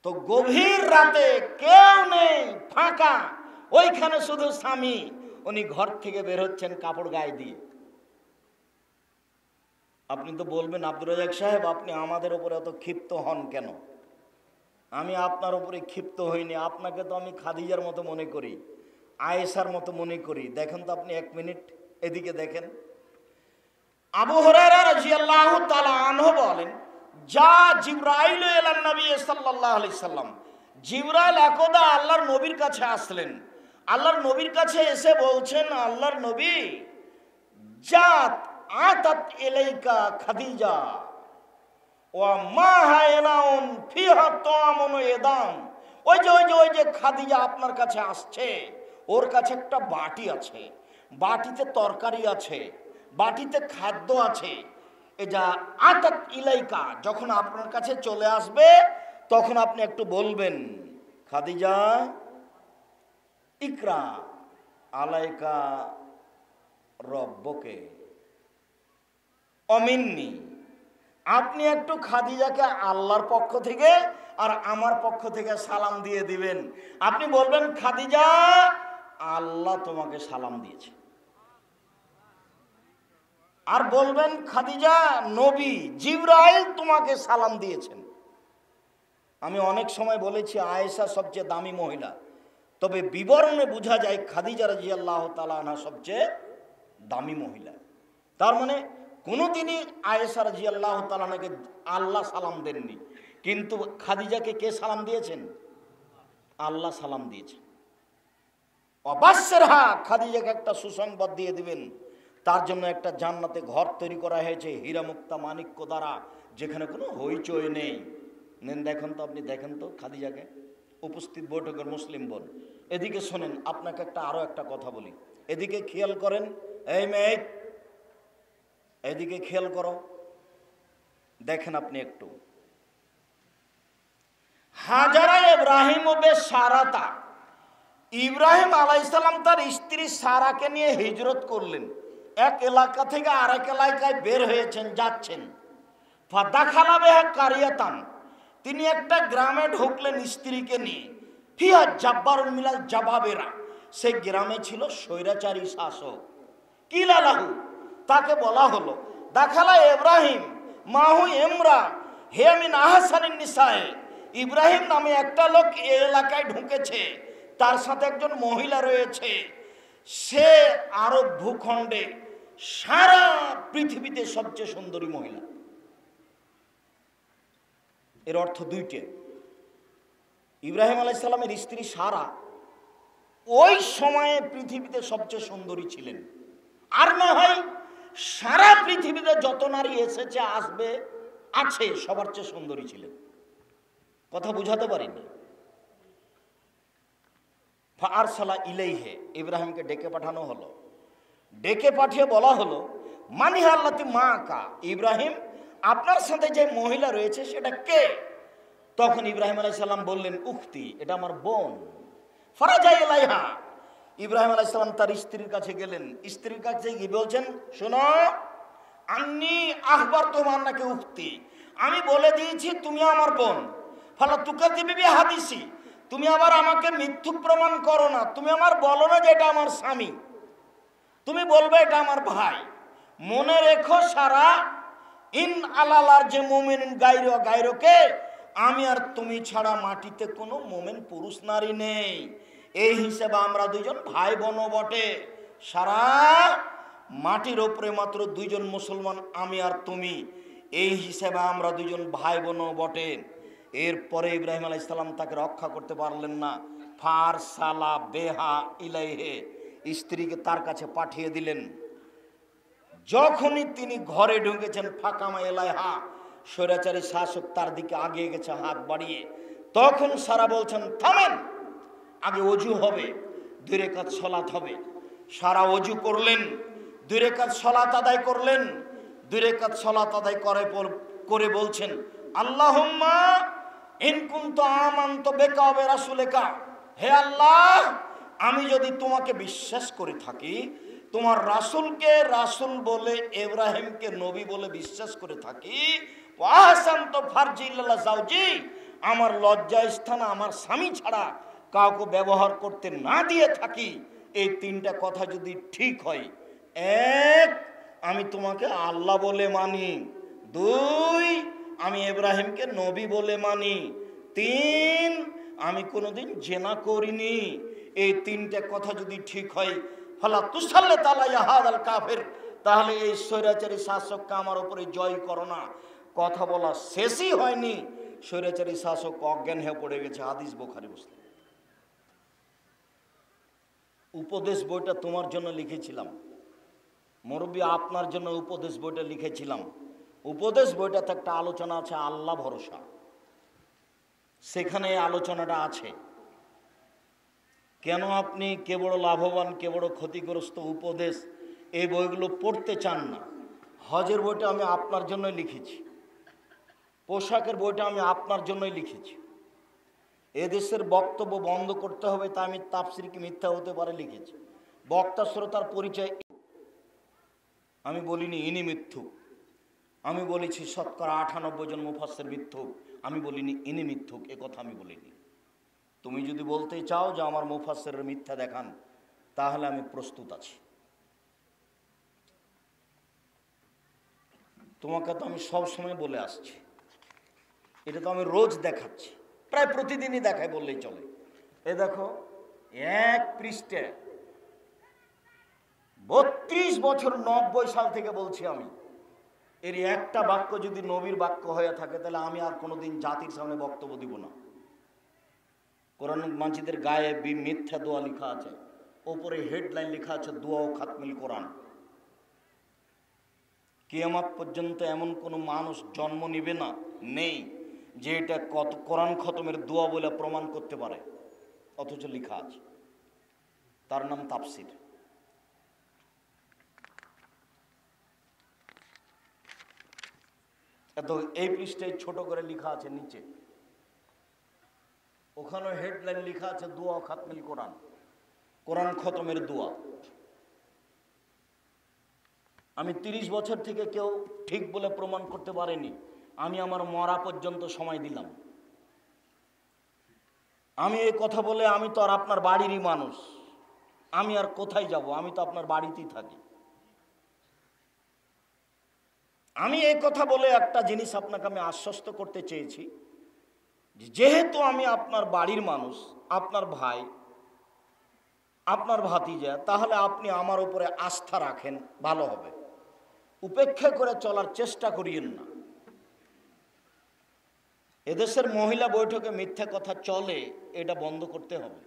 তো গভীর রাতে কেউ নেই, ফাঁকা, ওইখানে শুধু স্বামী, উনি ঘর থেকে বের হচ্ছেন কাপড় গায়ে দিয়ে। আপনি তো বলবেন আব্দুর রাজ্জাক সাহেব আপনি আমাদের উপরে এত ক্ষিপ্ত হন কেন? আমি আপনার উপরে ক্ষিপ্ত হইনি, আপনাকে তো আমি খাদিজার মতো মনে করি, আয়েশার মতো মনে করি। দেখেন তো আপনি, এক মিনিট এদিকে দেখেন। আবু হুরায়রা রাদিয়াল্লাহু তাআলা আনহু বলেন, যা জিবরাইল ইলা নবী সাল্লাল্লাহু আলাইহি সাল্লাম, জিবরাইল একদা আল্লাহর নবীর কাছে আসলেন। আল্লাহর নবীর কাছে এসে বলছেন, আল্লাহর নবী, জাত আতাত ইলাইকা খাদিজা ওয়া মা হায়নাউন ফিহা তামুন ইয়াদাম, ওই যে খাদিজা আপনার কাছে আসছে, ওর কাছে একটা বাটি আছে, বাটিতে তরকারি আছে, বাটিতে খাদ্য আছে। এটা আতাত ইলাইকা, যখন আপনার কাছে চলে আসবে তখন আপনি একটু বলবেন, খাদিজা ইকরা আলাইকা রব্বকে অমিন্নি, আপনি একটু খাদিজাকে আল্লাহর পক্ষ থেকে আর আমার পক্ষ থেকে সালাম দিয়ে দিবেন। আপনি বলবেন, খাদিজা আল্লাহ তোমাকে সালাম দিয়েছে। আর বলবেন খাদিজা নবী জিবরাইল তোমাকে সালাম দিয়েছেন। আমি অনেক সময় বলেছি আয়েশা সবচেয়ে দামি মহিলা, তবে বিবরণে বোঝা যায় খাদিজা রাদিয়াল্লাহু তাআলা আনহা সবচেয়ে দামি মহিলা। তার মানে কোনোদিনই আয়েশা রাদিয়াল্লাহু তাআলা আনহাকে আল্লাহ সালাম দেননি, কিন্তু খাদিজাকে কে সালাম দিয়েছেন? আল্লাহ সালাম দিয়েছেন। অবাশ্যের হা খাদিজাকে একটা সুসংবাদ দিয়ে দিবেন, তার জন্য একটা জান্নাতে ঘর তৈরি করা হয়েছে হীরা মুক্তা মাণিক্য দ্বারা, যেখানে কোনো হইচই নেই। নেন দেখেন তো, আপনি দেখেন তো খাদিজাকে। উপস্থিত বৈঠকের মুসলিম বোন এদিকে শোনেন, আপনাকে আরো একটা কথা বলি, এদিকে খেয়াল করেন। এই মেয়ে এদিকে খেয়াল করো, দেখেন আপনি একটু। হাজারা ইব্রাহিম ও বে সারাতা, ইব্রাহিম আলাইহিস সালাম তার স্ত্রী সারাকে নিয়ে হিজরত করলেন। এক এলাকা থেকে আরেক এলাকায় বের হয়েছেন, যাচ্ছেন। ফাদাখালা বিহা কারিয়াতান, তিনি একটা গ্রামে ঢুকলেন স্ত্রীকে নিয়ে। ফিহা জাব্বারুল মিনাল জাবাবেরা, সেই গ্রামে ছিল স্বৈরাচারী শাসক। কিলা লাহু, তাকে বলা হলো দাখালা ইব্রাহিম মাহু ইমরা হে মিন আহসানিন নিসায়ে, ইব্রাহিম নামে একটা লোক এই এলাকায় ঢুকেছে, তার সাথে একজন মহিলা রয়েছে, সে আরব ভূখণ্ডে সারা পৃথিবীতে সবচেয়ে সুন্দরী মহিলা। এর অর্থ দুইটে। ইব্রাহিম আলাইহিস সালামের স্ত্রী সারা ওই সময়ে পৃথিবীতে সবচেয়ে সুন্দরী ছিলেন, আর না হয় সারা পৃথিবীতে যত নারী এসেছে আসবে আছে সবার চেয়ে সুন্দরী ছিলেন। কথা বুঝাতে পারিনি। ফারসালা ইলাইহি, ইব্রাহিমকে ডেকে পাঠানো হলো। ডেকে পাঠিয়ে বলা হলো মানিহা আল্লাতি মাকা, ইব্রাহিম আপনার সাথে যে মহিলা রয়েছে সেটা কে? তখন ইব্রাহিম আলাইহিস সালাম বললেন উখতি, এটা আমার বোন। ফারাজা ইলাইহা, ইব্রাহিম আলাইহিস সালাম তার স্ত্রীর কাছে গেলেন। স্ত্রীর কাছে কি বলছেন? শোনো, আন্নি আখবার তোমার নাকি উখতি, আমি বলে দিয়েছি তুমি আমার বোন। ফালা তুকাযিবি বিহাদিসি, তুমি আবার আমাকে মিথ্যুক প্রমাণ করো না। তুমি আমার বলো না যে এটা আমার স্বামী, তুমি বলবে এটা আমার ভাই। মনে রেখো সারা, ইন আলালার যে মুমিন গায়রো গায়রোকে, আমি আর তুমি ছাড়া মাটিতে কোনো মুমিন পুরুষ নারী নেই। এই হিসেবে আমরা দুইজন ভাই বোন বটে। সারা মাটির ওপরে মাত্র দুইজন মুসলমান, আমি আর তুমি, এই হিসেবে আমরা দুইজন ভাই বোন বটে। এরপরে ইব্রাহিম আলাইহিস সালাম তাকে রক্ষা করতে পারলেন না। ফারসালা বেহা ইলাইহি, স্ত্রীকে তার কাছে পাঠিয়ে দিলেন। যখনই তিনি ঘরে ঢুকেছেন, ফাকামা এলাইহা, স্বৈরাচারী শাসক তার দিকে আগিয়ে গেছে হাত বাড়িয়ে। তখন সারা বলছেন থামেন, আগে অজু হবে, 2 রাকাত সালাত হবে। সারা অজু করলেন, 2 রাকাত সালাত আদায় করলেন। 2 রাকাত সালাত আদায় করে বলছেন আল্লাহুম্মা ইন কুনতু আমানতু বিকা ওয়া রাসূলিকা, হে আল্লাহ আমি যদি তোমাকে বিশ্বাস করে থাকি, তোমার রাসূলকে রাসূল বলে, ইব্রাহিমকে নবী বলে বিশ্বাস করে থাকি, ওয়াহসানতু ফারজি ইল্লা যাওজি, আমার লজ্জা স্থান আমার স্বামী ছাড়া কাউকে ব্যবহার করতে না দিয়ে থাকি, এই 3টা কথা যদি ঠিক হয়, 1 আমি তোমাকে আল্লাহ বলে মানি, 2 আমি ইব্রাহিমকে নবী বলে মানি, 3 আমি কোনোদিন জেনা করিনি, এই 3টা কথা যদি ঠিক হয়, ফালা তুসাল্লিত আলাইয়া হাযাল কাফির, তাহলে এই স্বৈরাচারী শাসককে আমার উপরে জয় করো না। কথা বলা শেষই হয়নি, স্বৈরাচারী শাসক অজ্ঞান হয়ে পড়ে গেছে। হাদিস বুখারী মুসলিম। উপদেশ বইটা তোমার জন্য লিখেছিলাম, মুরব্বী আপনার জন্য উপদেশ বইটা লিখেছিলাম। উপদেশ বইটাতে একটা আলোচনা আছে আল্লাহ ভরসা, সেখানে আলোচনাটা আছে। কেন আপনি কে বড় লাভবান কে বড় ক্ষতিগ্রস্ত উপদেশ এই বইগুলো পড়তে চান না? হজের বইটা আমি আপনার জন্যই লিখেছি, পোশাকের বইটা আমি আপনার জন্যই লিখেছি। এদেশের বক্তব্য বন্ধ করতে হবে, তা আমি তাফসীর কি মিথ্যা হতে পারে লিখেছি। বক্তা শ্রোতার পরিচয় আমি বলিনি ইনি মিথ্যুক, আমি বলেছি শতকরা 98 জন মুফাসসির মিথ্যুক, আমি বলিনি ইনি মিথ্যুক, এ কথা আমি বলিনি। তুমি যদি বলতে চাও যে আমার মুফাসসিরের মিথ্যা দেখান, তাহলে আমি প্রস্তুত আছি। তোমাকে তো আমি সব সময় বলে আসছি, এটা তো আমি রোজ দেখাচ্ছি, প্রায় প্রতিদিনই দেখাই বললেই চলে। এ দেখো, এক পৃষ্ঠে 32 বছর 90 সাল থেকে বলছি আমি, এর একটা বাক্য যদি নবীর বাক্য হয়ে থাকে তাহলে আমি আর কোনোদিন জাতির সামনে বক্তব্য দিব না। কোরআন মাজিদের গায়ে মিথ্যা দোয়া লেখা আছে, ওপরে হেডলাইন লেখা আছে দোয়া ও খাতমিল কোরআন। কিয়ামত পর্যন্ত এমন কোনো মানুষ জন্ম নিবে না, নেই, যে এটা কত কোরআন খতমের দোয়া বলে প্রমাণ করতে পারে, অথচ লেখা আছে। তার নাম তাফসির। এত এই পৃষ্ঠায় ছোট করে লেখা আছে নিচে, ওখানে হেডলাইন লেখা আছে দোয়া খাতমিল কোরআন, কোরআন খতমের দোয়া। আমি 30 বছর থেকে কেউ ঠিক বলে প্রমাণ করতে পারেনি। আমি আমার মরা পর্যন্ত সময় দিলাম। আমি এই কথা বলে, আমি তো আর আপনার বাড়িরই মানুষ, আমি আর কোথায় যাব? আমি তো আপনার বাড়িতেই থাকি। আমি এই কথা বলে একটা জিনিস আপনাকে আমি আশ্বস্ত করতে চেয়েছি, যেহেতু আমি আপনার বাড়ির মানুষ, আপনার ভাই, আপনার ভাতিজা, তাহলে আপনি আমার উপরে আস্থা রাখেন, ভালো হবে। উপেক্ষা করে চলার চেষ্টা করিয়েন না। এদেশের মহিলা বৈঠকে মিথ্যা কথা চলে, এটা বন্ধ করতে হবে।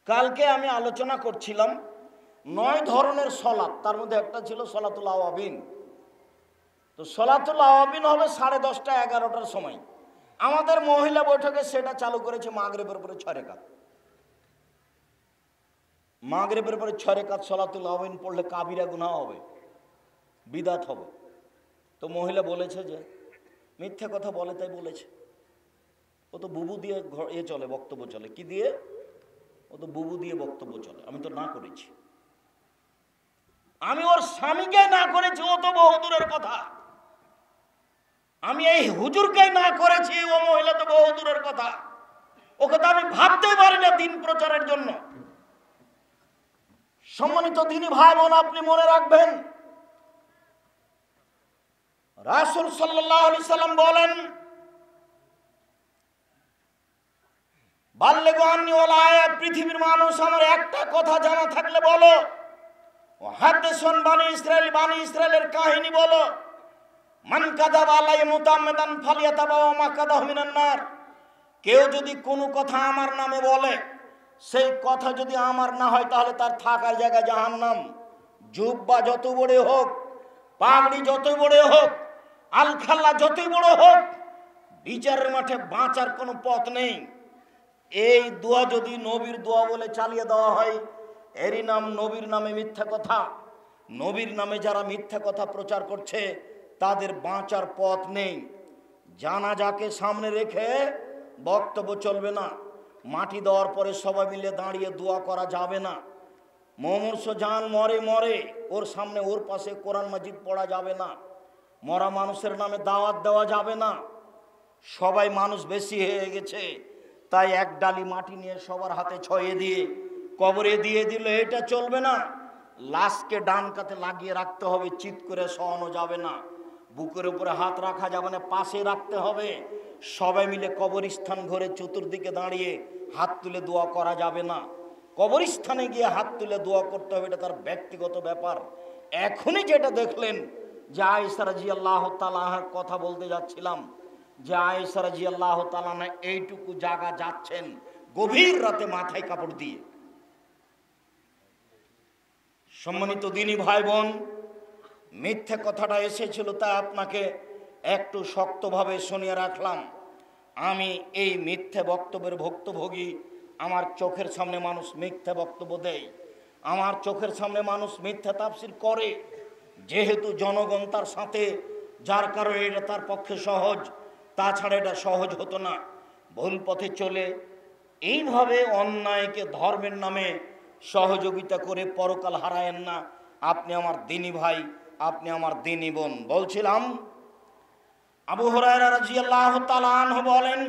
কালকে আমি আলোচনা করছিলাম 9 ধরনের সলাত, তার মধ্যে একটা ছিল সলাতুল আওয়াবিন। তো সলাতুল আওয়াবিন হবে 10:30 11টার সময়। আমাদের মহিলা বৈঠকে সেটা চালু করেছে মাগরিবের পরে 6 রাকাত। মাগরিবের পরে 6 রাকাত সলাতুল আওয়াবিন পড়লে কাবিরা গুনাহ হবে, বিদাত হবে। তো মহিলা বলেছে যে মিথ্যা কথা বলে, তাই বলেছে। ও তো বুবু দিয়ে চলে, বক্তব্য চলে। কি দিয়ে? ও তো বুবু দিয়ে বক্তব্য চলে। আমি তো না করেছি, আমি ওর স্বামীকে না করেছি, ও তো বহুদূরের কথা। আমি এই হুজুরকে না করেছি, ও মহিলা তো বহুদূরের কথা। ওকে তো আমি ভাবতেই পারি না দিন প্রচারের জন্য। সম্মানিত দিনী ভাই বোন, আপনি মনে রাখবেন, রাসূল সাল্লাল্লাহু আলাইহি সাল্লাম বলেন, বাল্লিগু আন্নী ওয়ালা আয়া, পৃথিবীর মানুষ আমার একটা কথা জানা থাকলে বলো। ও হাদিসুন বানি ইসরাইলের কাহিনী বলো। মান কাযাবা আলাইহি মুতাআম্মিদান ফালিয়াতাবাওয়া মাকাদাহু মিনান নার। কেউ যদি কোনো কথা আমার নামে বলে, সেই কথা যদি আমার না হয়, তাহলে তার থাকার জায়গা জাহান্নাম। জুব্বা যত বড় হোক, পাগড়ি যতই বড় হোক, আলখাল্লা যতই বড় হোক, বিচারের মাঠে বাঁচার কোনো পথ নেই। এই দোয়া যদি নবীর দোয়া বলে চালিয়ে দেওয়া হয়, এরই নাম নবীর নামে মিথ্যা কথা। নবীর নামে যারা মিথ্যা কথা প্রচার করছে, তাদের বাঁচার পথ নেই। জানাজাকে সামনে রেখে বক্তব্য চলবে না। মাটি দেওয়ার পরে সবাই মিলে দাঁড়িয়ে দোয়া করা যাবে না। মুমূর্ষ জান মরে মরে, ওর সামনে ওর পাশে কোরআন মাজিদ পড়া যাবে না। মরা মানুষের নামে দাওয়াত দেওয়া যাবে না। সবাই মানুষ বেশি হয়ে গেছে, তাই এক ডালি মাটি নিয়ে সবার হাতে ছয়ে দিয়ে কবরে দিয়ে দিল, এটা চলবে না। লাশকে ডান কাতে লাগিয়ে রাখতে হবে, চিৎ করে শোয়ানো যাবে না। বুকের উপরে হাত রাখা যাবে না, পাশে রাখতে হবে। সবাই মিলে কবরস্থান ঘরে চতুর্দিকে দাঁড়িয়ে হাত তুলে দোয়া করা যাবে না। কবরস্থানে গিয়ে হাত তুলে দোয়া করতে হবে, এটা তার ব্যক্তিগত ব্যাপার। এখনই যেটা দেখলেন, যে আয়েশা রাদিয়াল্লাহু তাআলা আনহার কথা বলতে যাচ্ছিলাম, যে আয়েশা রাদিয়াল্লাহু তাআলা না এইটুকু জায়গা যাচ্ছেন গভীর রাতে মাথায় কাপড় দিয়ে। সম্মানিত দিনী ভাই বোন, মিথ্যে কথাটা এসেছিল, তাই আপনাকে একটু শক্তভাবে শুনিয়ে রাখলাম। আমি এই মিথ্যে বক্তব্যের ভুক্তভোগী। আমার চোখের সামনে মানুষ মিথ্যে বক্তব্য দেয়, আমার চোখের সামনে মানুষ মিথ্যা তাফসীর করে। যেহেতু জনগণ তার সাথে, যার কারণে এটা তার পক্ষে সহজ, তাছাড়া এটা সহজ হতো না। ভুল পথে চলে এইভাবে অন্যায়কে ধর্মের নামে সহযোগিতা করে পরকাল হারায়েন না। আপনি আমার দিনী ভাই, আপনি আমার দিনী বোন। বলছিলাম, আবু হুরায়রা রাদিয়াল্লাহু তাআলা আনহু বলেন,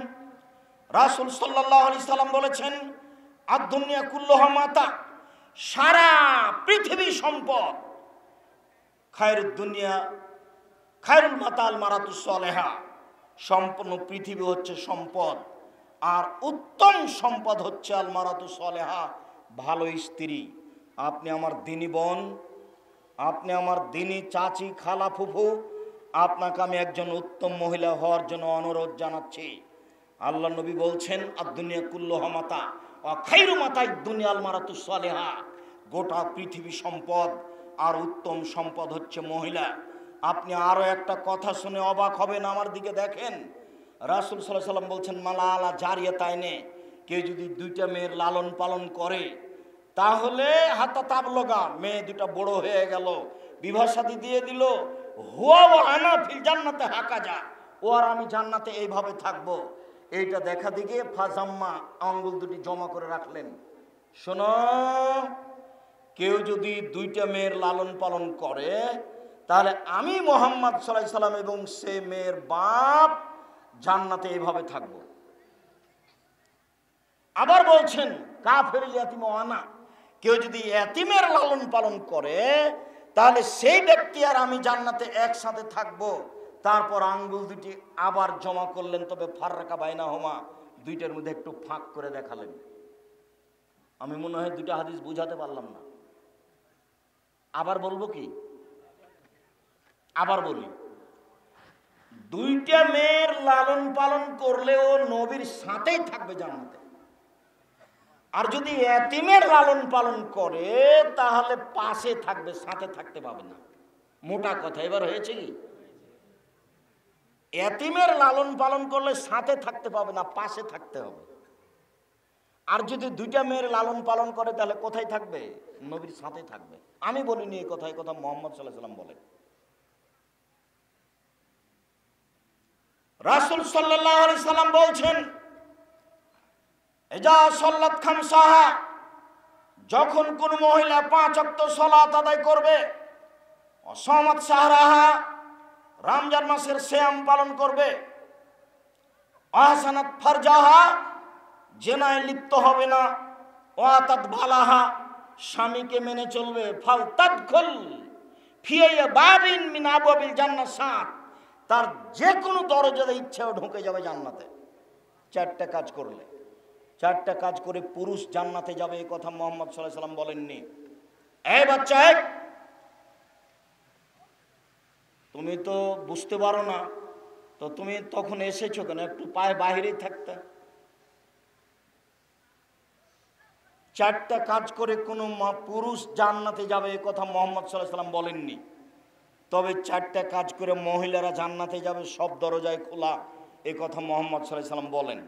রাসূল সাল্লাল্লাহু আলাইহি সাল্লাম বলেছেন, আদ-দুনিয়া কুল্লুহা মাতা, সারা পৃথিবী সম্পদ। খায়রুদ দুনিয়া খায়রুল মাতাল মারাতুস সালেহা, সম্পূর্ণ পৃথিবী হচ্ছে সম্পদ, আর উত্তম সম্পদ হচ্ছে আল মারাতুস সালেহা, ভালো স্ত্রী। আপনি আমার দিনী বোন, আপনি আমার দিনী চাচি, খালা, ফুফু, আপনাকে আমি একজন উত্তম মহিলা হওয়ার জন্য অনুরোধ জানাচ্ছি। আল্লাহ নবী বলছেন, আর দুনিয়া কুল্লুহা মাতা ওয়া খায়রু মাতাই দুনিয়াল মারাতুস সালেহা, গোটা পৃথিবী সম্পদ আর উত্তম সম্পদ হচ্ছে মহিলা। আপনি আরো একটা কথা শুনে অবাক হবেন, আমার দিকে দেখেন। রাসূল সাল্লাল্লাহু আলাইহি সাল্লাম বলছেন, মালা আলা জারিয়াতাইনে, কেউ যদি দুইটা মেয়ের লালন পালন করে, তাহলে হাতা তাবলগা, মেয়ে দুটা বড় হয়ে গেল, বিবাহ শাদী দিয়ে দিল, হুয়া ওয়া আনা ফিল জান্নাতে হাকাজা, ও আর আমি জান্নাতে এইভাবে থাকবো। এইটা দেখা দিকে ফাজাম্মা, আঙ্গুল দুটি জমা করে রাখলেন। শোনো, কেউ যদি দুইটা মেয়ের লালন পালন করে, তাহলে আমি মুহাম্মদ সাল্লাল্লাহু আলাইহি সাল্লাম এবং সে মেয়ের বাপ জান্নাতে এইভাবে থাকবো। আবার বলছেন, কাফের ইয়াতিম আনা, কেউ যদি ইয়াতিমের লালন পালন করে, তাহলে সেই ব্যক্তি আর আমি জান্নাতে একসাথে থাকবো। তারপর আঙ্গুল দুটি আবার জমা করলেন, তবে ফাররাকা বাইনাহুমা, দুইটার মধ্যে একটু ফাঁক করে দেখালেন। আমি মনে হয় দুইটা হাদিস বুঝাতে পারলাম না। আবার বলবো কি? আবার বলি, দুইটা মেয়ের লালন পালন করলেও নবীর সাথেই থাকবে জান্নাতে। আর যদি এতিমের লালন পালন করে, তাহলে পাশে থাকবে, সাথে থাকতে পাবে না। মোটা কথা এবার হয়েছে কি? এতিমের লালন পালন করলে সাথে থাকতে পাবে না, পাশে থাকতে হবে। আর যদি দুইটা মেয়ের লালন পালন করে, তাহলে কোথায় থাকবে? নবীর সাথে থাকবে। আমি বলিনি এই কথা, এই কথা মুহাম্মদ সাল্লাল্লাহু আলাইহি সাল্লাম বলেন। রাসূল সাল্লাল্লাহু আলাইহি সাল্লাম বলছেন, এজা সাল্লাত খামসাহা, যখন কোন মহিলা 5 ওয়াক্ত সালাত আদায় করবে, অসামাত সাহরাহা, রমজান মাসের সিয়াম পালন করবে, আহসানাত ফারজাহা, জিনায় লিপ্ত হবে না, ওয়াতাত বালাহা, স্বামীকে মেনে চলবে, ফাল তাদখুল ফি বাবিন মিন আবওয়াবিল জান্নাত, তার যে কোনো দরজায় ইচ্ছাও ঢুকে যাবে জান্নাতে। 4টা কাজ করলে, 4টা কাজ করে পুরুষ জান্নাতে যাবে, এই কথা মুহাম্মদ সাল্লাল্লাহু আলাইহি সাল্লাম বলেননি। এই বাচ্চা, তুমি তো বুঝতে পারো না, তো তুমি তখন এসেছো কেন? একটু পায়ে বাহিরেই থাকতে। 4টা কাজ করে কোনো পুরুষ জান্নাতে যাবে, এই কথা মুহাম্মদ সাল্লাল্লাহু আলাইহি সাল্লাম বলেননি। তবে 4টা কাজ করে মহিলারা জান্নাতে যাবে, সব দরজায় খোলা, এই কথা মুহাম্মদ সাল্লাল্লাহু আলাইহি সাল্লাম বলেন।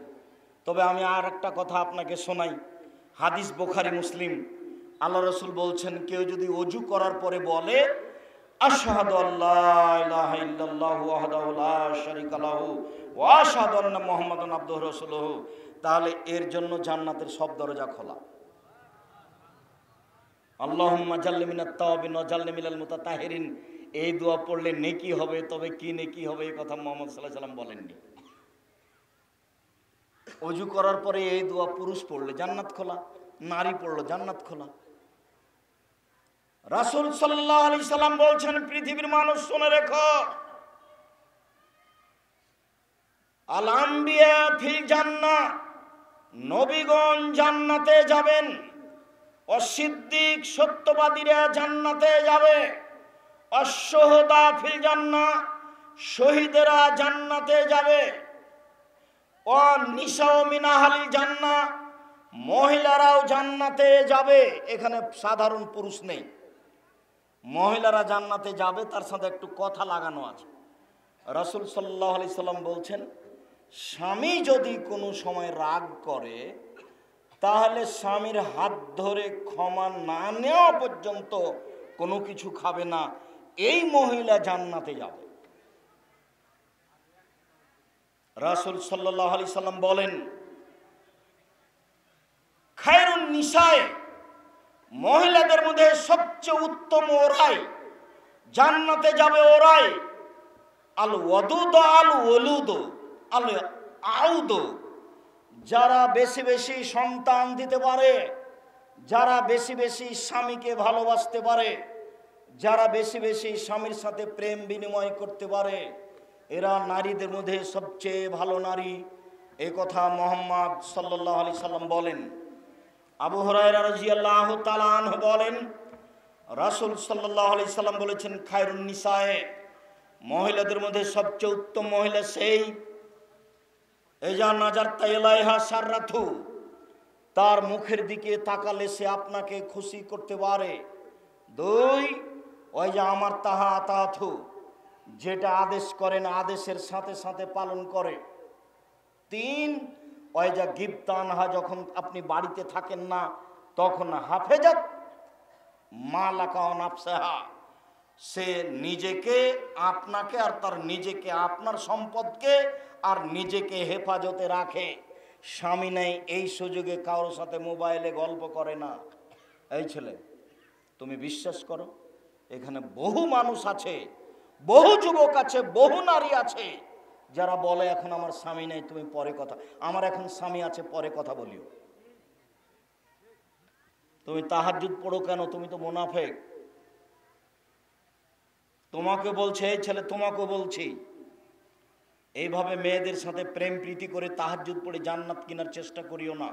তবে আমি আর একটা কথা আপনাকে শোনাই, হাদিস বুখারী মুসলিম। আল্লাহ রাসূল বলছেন, কেউ যদি ওযু করার পরে বলে, আশহাদু আল্লা ইলাহা ইল্লাল্লাহু ওয়াহদাহু লা শারীকা লাহু ওয়া আশহাদু আন্না মুহাম্মাদান আবদুহু ওয়া রাসূলুহু, তাহলে এর জন্য জান্নাতের সব দরজা খোলা। আল্লাহুম্মা জাল্লি মিনাত তাওয়াবিন ওয়া জাল্লি মিনাল মুতাতাহিরিন, এই দোয়া পড়লে নেকি হবে। তবে কি নেকি হবে, এই কথা মুহাম্মদ সাল্লাল্লাহু আলাইহি সাল্লাম বলেননি। ওযু করার পরে এই দোয়া পুরুষ পড়লে জান্নাত খোলা, নারী পড়লো জান্নাত খোলা। রাসূল সাল্লাল্লাহু আলাইহি সাল্লাম বলছেন, পৃথিবীর মানুষ শুনে রেখো, আল আম্বিয়া ফিল জান্নাহ, নবীগণ জান্নাতে যাবেন, অসিদ্দিক সত্যবাদীরা জান্নাতে যাবে, অশুহাদা ফিল জান্নাহ, শহীদেরা জান্নাতে যাবে, ও নিসাও মিন আহলিল জান্নাহ, মহিলারাও জান্নাতে যাবে। এখানে সাধারণ পুরুষ নেই, মহিলারা জান্নাতে যাবে, তার সাথে একটু কথা লাগানো আছে। রাসূল সাল্লাল্লাহু আলাইহি সাল্লাম বলছেন, স্বামী যদি কোনো সময় রাগ করে, তাহলে স্বামীর হাত ধরে ক্ষমা না নেওয়া পর্যন্ত কোনো কিছু খাবে না, এই মহিলা জান্নাতে যাবে। রাসূল সাল্লাল্লাহু আলাইহি সাল্লাম বলেন, খায়রুন নিসায়ে, মহিলাদের মধ্যে সবচেয়ে উত্তম ওরাই, জান্নাতে যাবে ওরাই, আল ওয়াদুদ আল ওলুদ আল আউদ, যারা বেশি বেশি সন্তান দিতে পারে, যারা বেশি বেশি স্বামীকে ভালোবাসতে পারে, যারা বেশি বেশি স্বামীর সাথে প্রেম বিনিময় করতে পারে, এরা নারীদের মধ্যে সবচেয়ে ভালো নারী। এই কথা মুহাম্মদ সাল্লাল্লাহু আলাইহি সাল্লাম বলেন। আবু হুরায়রা রাদিয়াল্লাহু তাআলা আনহু বলেন, রাসূল সাল্লাল্লাহু আলাইহি সাল্লাম বলেছেন, খায়রুন নিসায়ে, মহিলাদের মধ্যে সবচেয়ে উত্তম মহিলা সেই এজা নাজারতা ইলাইহা সাররাতু, তার মুখের দিকে তাকালে সে আপনাকে খুশি করতে পারে। দুই, ওই যে আমার তাহা আতাথু, যেটা আদেশ করেন আদেশের সাথে সাথে পালন করে। তিন, ওই যা গিবতানহা, যখন আপনি বাড়িতে থাকেন না তখন হাফেজাত মালাকা ও নাফসাহা, সে নিজেকে, আপনাকে আর তার নিজেকে, আপনার সম্পদকে আর নিজেকে হেফাজতে রাখে। স্বামী নেই এই সুযোগে কারোর সাথে মোবাইলে গল্প করে না। এই ছেলে, তুমি বিশ্বাস করো, এখানে বহু মানুষ আছে, বহু যুবক আছে, বহু নারী আছে যারা বলে এখন আমার স্বামী নেই, তুমি পরে কথা, আমার এখন স্বামী আছে পরে কথা বলিও। তুমি তাহাজ্জুদ পড়ো কেন? তুমি তো মুনাফিক। তোমাকে বলছে, এই ছেলে তোমাকে বলছি, এইভাবে মেয়েদের সাথে প্রেম প্রীতি করে তাহাজ্জুদ পড়ে জান্নাত কেনার চেষ্টা করিও না।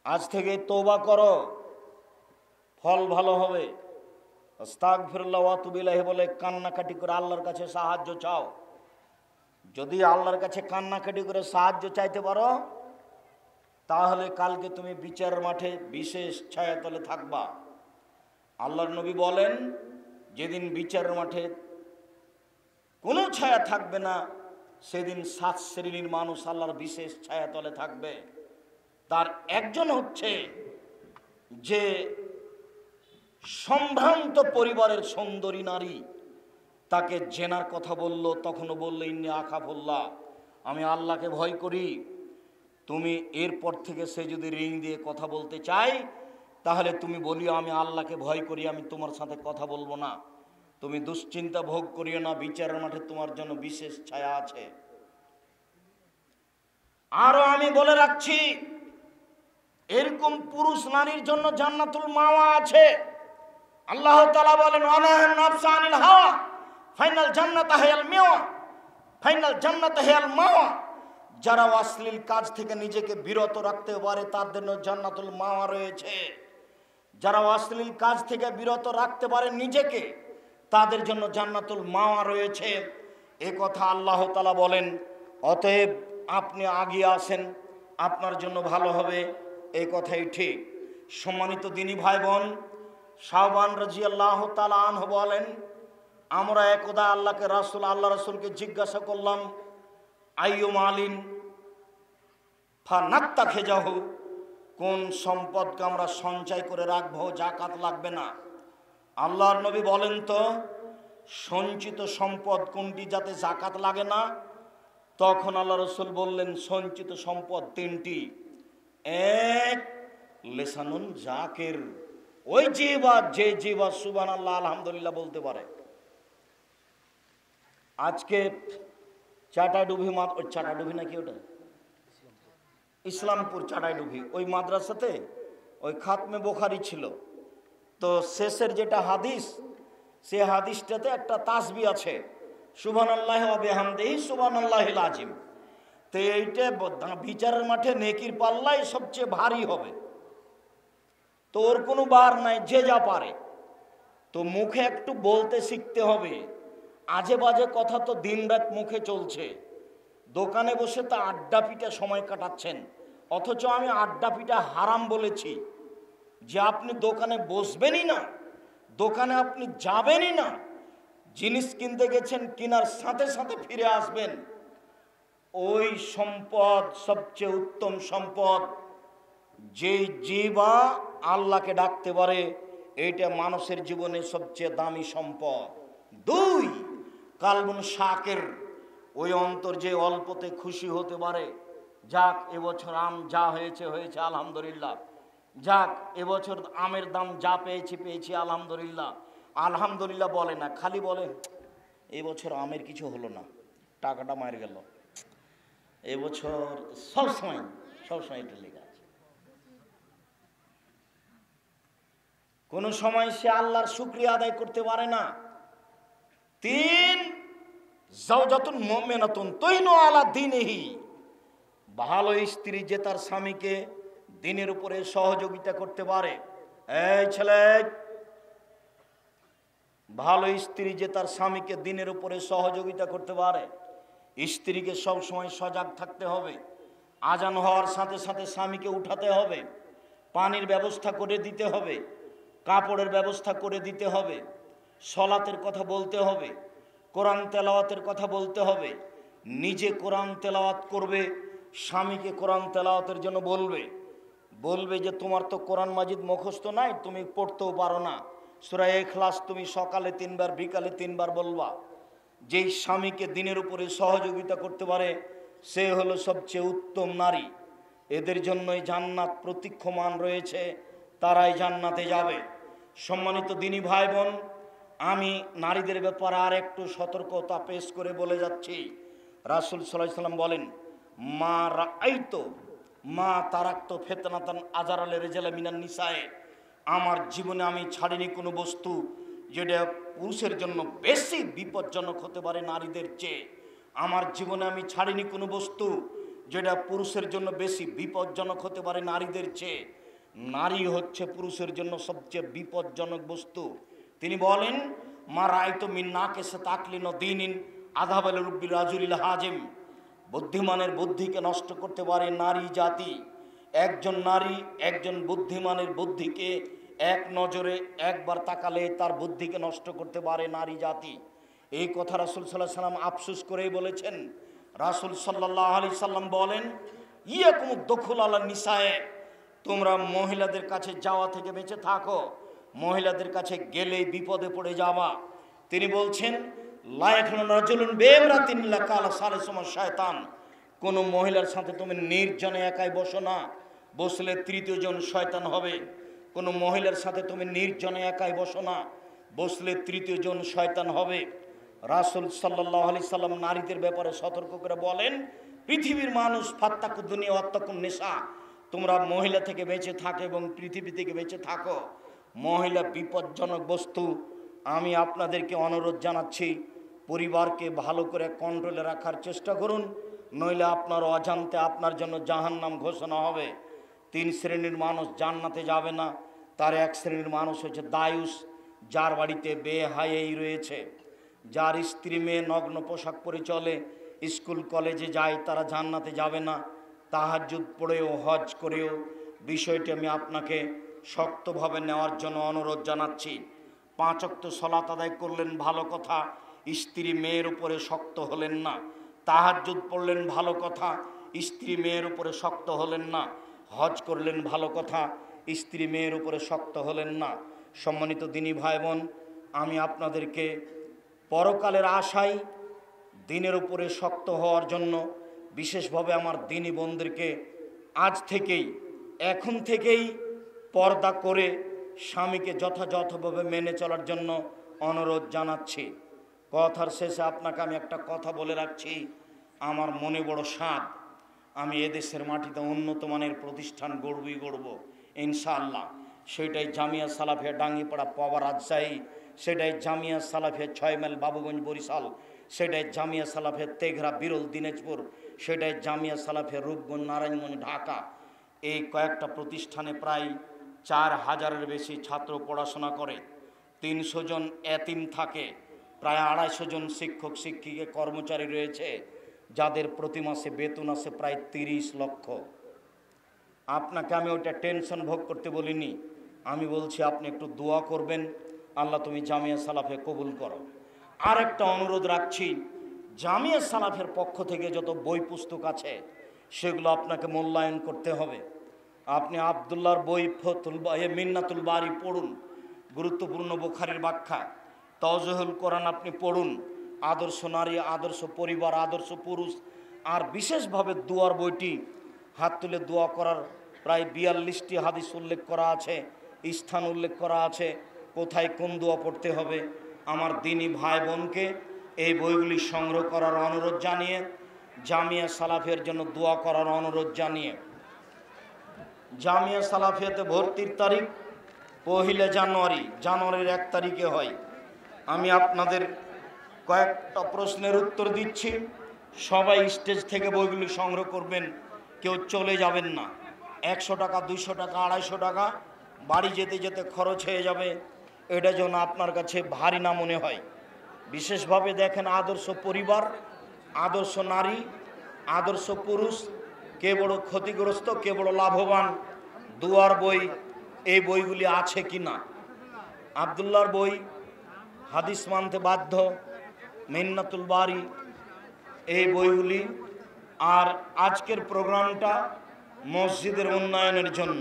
আজ থেকে তওবা করো, ফল ভালো হবে। আস্তাগফিরুল্লাহ ওয়া আতুবু ইলাইহি বলে কান্নাকাটি করে আল্লাহর কাছে সাহায্য চাও। যদি আল্লাহর কাছে কান্নাকাটি করে সাহায্য চাইতে পারো, তাহলে কালকে তুমি বিচারের মাঠে বিশেষ ছায়াতলে থাকবা। আল্লাহর নবী বলেন, যেদিন বিচারের মাঠে কোনো ছায়া থাকবে না, সেদিন 7 শ্রেণীর মানুষ আল্লাহর বিশেষ ছায়াতলে থাকবে। তার একজন হচ্ছে যে সম্ভ্রান্ত পরিবারের সুন্দরী নারী, তাকে জেনার কথা বলল, তখনও বলল ইন্নী আখাফুল্লাহ, আমি আল্লাহকে ভয় করি। তুমি এরপর থেকে সে যদি রিং দিয়ে কথা বলতে চাই, তাহলে তুমি বলিও আমি আল্লাহকে ভয় করি, আমি তোমার সাথে কথা বলবো না। তুমি দুশ্চিন্তা ভোগ করিও না, বিচারের মাঠে তোমার জন্য বিশেষ ছায়া আছে। আরো আমি বলে রাখছি, এরকম পুরুষ নারীর জন্য জান্নাতুল মাওয়া আছে। আল্লাহ তাআলা বলেন, ওয়ানাহান নাফসা আনিল হাওয়া ফাইনাল জান্নাত হিয়াল মাওয়া, ফাইনাল জান্নাত হিয়াল মাওয়া। যারা অশ্লীল কাজ থেকে নিজেকে বিরত রাখতে পারে তাদের জন্য জান্নাতুল মাওয়া রয়েছে। যারা অশ্লীল কাজ থেকে বিরত রাখতে পারে নিজেকে, তাদের জন্য জান্নাতুল মাওয়া রয়েছে। এ কথা আল্লাহ তাআলা বলেন। অতএব আপনি আগিয়ে আসেন, আপনার জন্য ভালো হবে, এই কথাই ঠিক। সম্মানিত দিনী ভাই বোন, শাওবান রাদিয়াল্লাহু তাআলা আনহু বলেন, আমরা একদা আল্লাহ রাসূলকে জিজ্ঞাসা করলাম, আইয়ু মালিন ফানাত্তাখিজাহু, কোন সম্পদকে আমরা সঞ্চয় করে রাখবো, যাকাত লাগবে না। আল্লাহর নবী বলেন তো, সঞ্চিত সম্পদ কোনটি যাতে যাকাত লাগে না? তখন আল্লাহ রাসূল বললেন, সঞ্চিত সম্পদ 3টি। এক, লিসানুন জাকির, ওই জিহ্বা, যে জিহ্বা সুবহানাল্লাহ আলহামদুলিল্লাহ বলতে পারে। আজকে চাটাডুবি, ওই চাটাডুবি নাকি ওটা ইসলামপুর চাটাইডুবি, ওই মাদ্রাসাতে ওই খাতমে বুখারী ছিল। তো শেষের যেটা হাদিস, সে হাদিসটাতে একটা তাসবিহ আছে, সুবহানাল্লাহি ওয়া বিহামদিহি সুবহানাল্লাহিল আযীম। তো এইটা বিচারের মাঠে নেকির পাল্লায় সবচেয়ে ভারী হবে। তো ওর কোনো বার নাই, যে যা পারে। তো মুখে একটু বলতে শিখতে হবে। আজে বাজে কথা তো দিনরাত মুখে চলছে। দোকানে বসে তো আড্ডা পিটা সময় কাটাচ্ছেন, অথচ আমি আড্ডা পিটা হারাম বলেছি। যে আপনি দোকানে বসবেনই না, দোকানে আপনি যাবেনই না, জিনিস কিনতে গেছেন, কেনার সাথে সাথে ফিরে আসবেন। ওই সম্পদ সবচেয়ে উত্তম সম্পদ, যেই জিহ্বা আল্লাহকে ডাকতে পারে, এইটা মানুষের জীবনে সবচেয়ে দামি সম্পদ। 2, কালবুন শাকির, ওই অন্তর যে অল্পতে খুশি হতে পারে। যাক, এবছর আম যা হয়েছে হয়েছে আলহামদুলিল্লাহ, যাক এবছর আমের দাম যা পেয়েছি আলহামদুলিল্লাহ। আলহামদুলিল্লাহ বলে না, খালি বলে এবছর আমের কিছু হলো না, টাকাটা মার গেল এবছর। সবসময় এটা লেগে আছে। কোনো সময় সে আল্লাহর শুকরিয়া আদায় করতে পারে না। 3 জাওজাতুন মুমিনাতুন তুইনু আলা দীনিহি, ভালো স্ত্রী যে তার স্বামীকে দিনের উপরে সহযোগিতা করতে পারে। এই ছেলে, ভালো স্ত্রী যে তার স্বামীকে দিনের উপরে সহযোগিতা করতে পারে। স্ত্রীকে সব সময় সজাগ থাকতে হবে। আজান হওয়ার সাথে সাথে স্বামীকে উঠাতে হবে, পানির ব্যবস্থা করে দিতে হবে, কাপড়ের ব্যবস্থা করে দিতে হবে, সলাতের কথা বলতে হবে, কোরআন তেলাওয়াতের কথা বলতে হবে। নিজে কোরআন তেলাওয়াত করবে, স্বামীকে কোরআন তেলাওয়াতের জন্য বলবে। বলবে যে তোমার তো কোরআন মাজিদ মুখস্থ নাই, তুমি পড়তেও পারো না, সূরা ইখলাস তুমি সকালে 3 বার বিকালে 3 বার বলবা। যেই স্বামীকে দিনের উপরে সহযোগিতা করতে পারে সে হলো সবচেয়ে উত্তম নারী। এদের জন্যই জান্নাত প্রতীক্ষমান রয়েছে, তারাই জান্নাতে যাবে। সম্মানিত দিনী ভাই বোন, আমি নারীদের ব্যাপারে আর একটু সতর্কতা পেশ করে বলে যাচ্ছি। রাসূল সাল্লাল্লাহু আলাইহি সাল্লাম বলেন, মা রাআইতু মা তারাক্তু ফিতনাতান আজারাল রিজালা মিনান নিসায়ে, আমার জীবনে আমি ছাড়িনি কোনো বস্তু যেটা পুরুষের জন্য বেশি বিপজ্জনক হতে পারে নারীদের চেয়ে। আমার জীবনে আমি ছাড়িনি কোনো বস্তু যেটা পুরুষের জন্য বেশি বিপজ্জনক হতে পারে নারীদের চেয়ে। নারী হচ্ছে পুরুষের জন্য সবচেয়ে বিপজ্জনক বস্তু। তিনি বলেন, মা রাআইতু মিন নাকিসা তাকলিন দীনিন আযাবাল রুব্বিল রাজুলিল হাজিম, বুদ্ধিমানের বুদ্ধিকে নষ্ট করতে পারে নারী জাতি। একজন নারী একজন বুদ্ধিমানের বুদ্ধিকে এক নজরে একবার তাকালে তার বুদ্ধিকে নষ্ট করতে পারে নারী জাতি। এই কথা রাসূল সাল্লাল্লাহু আলাইহি সাল্লাম আফসোস করেই বলেছেন। রাসূল সাল্লাল্লাহু আলাইহি সাল্লাম বলেন, ইয়াকুমুদ দুখুল আলা নিসায়ে, তোমরা মহিলাদের কাছে যাওয়া থেকে বেঁচে থাকো, মহিলাদের কাছে গেলেই বিপদে পড়ে যাবা। তিনি বলছেন, লা ইয়াকুনু রাজুলুন বিইমরাতিন ইল্লা কালা সালিসুমা শায়তান, কোন মহিলার সাথে তুমি নির্জনে একাই বসো না, বসলে তৃতীয় জন শয়তান হবে। কোন মহিলার সাথে তুমি নির্জনে একাই বসো না, বসলে তৃতীয় জন শয়তান হবে। রাসূল সাল্লাল্লাহু আলাইহি সাল্লাম নারীদের ব্যাপারে সতর্ক করে বলেন, পৃথিবীর মানুষ ফাত্তাকুদ দুনিয়া ওয়াত্তাকুন নিসা, তোমরা মহিলা থেকে বেঁচে থাকো এবং পৃথিবী থেকে বেঁচে থাকো। মহিলা বিপজ্জনক বস্তু। আমি আপনাদেরকে অনুরোধ জানাচ্ছি, পরিবারকে ভালো করে কন্ট্রোলে রাখার চেষ্টা করুন, নইলে আপনার অজান্তে আপনার জন্য জাহান্নাম ঘোষণা হবে। 3 শ্রেণীর মানুষ জান্নাতে যাবে না। তার 1 শ্রেণীর মানুষ হচ্ছে দায়ুস, যার বাড়িতে বেহায়াই রয়েছে, যার স্ত্রী মেয়ে নগ্ন পোশাক পরে চলে, স্কুল কলেজে যায়, তারা জান্নাতে যাবে না। তাহাজ্জুদ পড়েও হজ করেও বিষয়টি আমি আপনাকে শক্তভাবে নেওয়ার জন্য অনুরোধ জানাচ্ছি। 5 ওয়াক্ত সালাত আদায় করলেন ভালো কথা, স্ত্রী মেয়ের উপরে শক্ত হলেন না। তাহাজ্জুদ পড়লেন ভালো কথা, স্ত্রী মেয়ের উপরে শক্ত হলেন না। হজ করলেন ভালো কথা, স্ত্রী মেয়ের উপরে শক্ত হলেন না। সম্মানিত দিনী ভাই বোন, আমি আপনাদেরকে পরকালের আশায় দিনের উপরে শক্ত হওয়ার জন্য বিশেষভাবে আমার দিনী বোনদেরকে আজ থেকেই, এখন থেকেই পর্দা করে স্বামীকে যথাযথভাবে মেনে চলার জন্য অনুরোধ জানাচ্ছি। কথার শেষে আপনাকে আমি একটা কথা বলে রাখছি, আমার মনে বড় সাধ, আমি এদেশের মাটিতে উন্নত মানের প্রতিষ্ঠান গড়বই গড়ব ইনশাআল্লাহ। সেটাই জামিয়া সালাফিয়া ডাঙ্গিপাড়া পাওয়া রাজশাহী, সেটাই জামিয়া সালাফিয়া 6 মাইল বাবুগঞ্জ বরিশাল, সেটাই জামিয়া সালাফিয়া তেঘরা বিরল দিনাজপুর, সেটাই জামিয়া সালাফিয়া রূপগঞ্জ নারায়ণগঞ্জ ঢাকা। এই কয়েকটা প্রতিষ্ঠানে প্রায় 4000-এর বেশি ছাত্র পড়াশোনা করে। 300 জন এতিম থাকে, প্রায় 250 জন শিক্ষক শিক্ষিকা কর্মচারী রয়েছে, যাদের প্রতি মাসে বেতন আছে প্রায় 30 লক্ষ। আপনাকে আমি ওইটা টেনশন ভোগ করতে বলিনি, আমি বলছি আপনি একটু দোয়া করবেন, আল্লাহ তুমি জামিয়া সালাফে কবুল করো। আর একটা অনুরোধ রাখছি, জামিয়া সালাফের পক্ষ থেকে যত বই পুস্তক আছে সেগুলো আপনাকে মূল্যায়ন করতে হবে। আপনি আবদুল্লাহর বই মিন্নাতুল বারি পড়ুন, গুরুত্বপূর্ণ বুখারীর ব্যাখ্যা। তাওজীহুল কোরআন আপনি পড়ুন, আদর্শ নারী, আদর্শ পরিবার, আদর্শ পুরুষ। আর বিশেষভাবে দোয়ার বইটি, হাত তুলে দোয়া করার প্রায় 42টি হাদিস উল্লেখ করা আছে, স্থান উল্লেখ করা আছে, কোথায় কোন দোয়া পড়তে হবে। আমার দিনী ভাই বোনকে এই বইগুলি সংগ্রহ করার অনুরোধ জানিয়ে, জামিয়া সালাফিয়ার জন্য দোয়া করার অনুরোধ জানিয়ে, জামিয়া সালাফিয়াতে ভর্তির তারিখ 1 জানুয়ারির 1 তারিখে হয়। আমি আপনাদের কয়েকটা প্রশ্নের উত্তর দিচ্ছি, সবাই স্টেজ থেকে বইগুলি সংগ্রহ করবেন, কেউ চলে যাবেন না। 100 টাকা, 200 টাকা, 250 টাকা বাড়ি যেতে যেতে খরচ হয়ে যাবে, এটা যেন আপনার কাছে ভারী না মনে হয়। বিশেষভাবে দেখেন, আদর্শ পরিবার, আদর্শ নারী, আদর্শ পুরুষ, কে বড় ক্ষতিগ্রস্ত, কে বড় লাভবান, দুয়ার বই, এই বইগুলি আছে কি না। আবদুল্লাহর বই, হাদিস মানতে বাধ্য, মিন্নাতুল বারি, এই বইগুলি। আর আজকের প্রোগ্রামটা মসজিদের উন্নয়নের জন্য।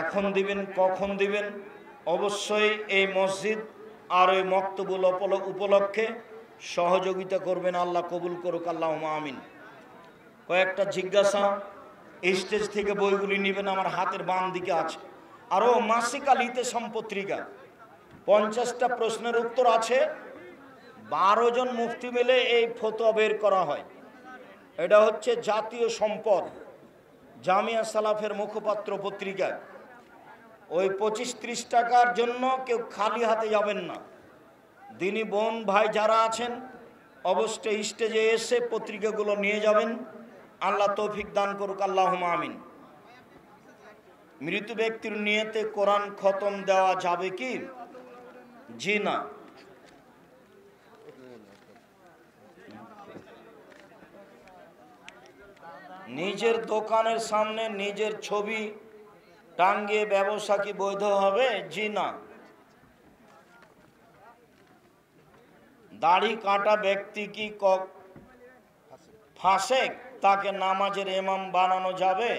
এখন দিবেন, কখন দিবেন, অবশ্যই এই মসজিদ আর ওই মক্তবুল উপলক্ষে সহযোগিতা করবেন। আল্লাহ কবুল করুক, আল্লাহুম্মা আমিন। কয়েকটা জিজ্ঞাসা, স্টেজ থেকে বইগুলি নেবেন, আমার হাতের বাম দিকে আছে। আরও মাসিক আল ইতেসাম পত্রিকা, 50টা প্রশ্নের উত্তর আছে। 12 জন মুফতি মিলে এই ফতোয়া বের করা হয়। এটা হচ্ছে জাতীয় সম্পদ, জামিয়া সালাফের মুখপাত্র পত্রিকা। ওই 25-30 টাকার জন্য কেউ খালি হাতে যাবেন না। দিনী বোন ভাই যারা আছেন, অবশ্যই স্টেজে এসে পত্রিকাগুলো নিয়ে যাবেন। আল্লাহ তৌফিক দান করুক, আল্লাহুম্মা আমিন। মৃত ব্যক্তির নিয়তে কোরআন খতম দেওয়া যাবে কি? জি না। নিজের দোকানের সামনে নিজের ছবি টাঙ্গিয়ে ব্যবসা কি বৈধ হবে? জি না। দাড়ি কাটা ব্যক্তি কি ফাসেক, তাকে নামাজের ইমাম বানানো যাবে?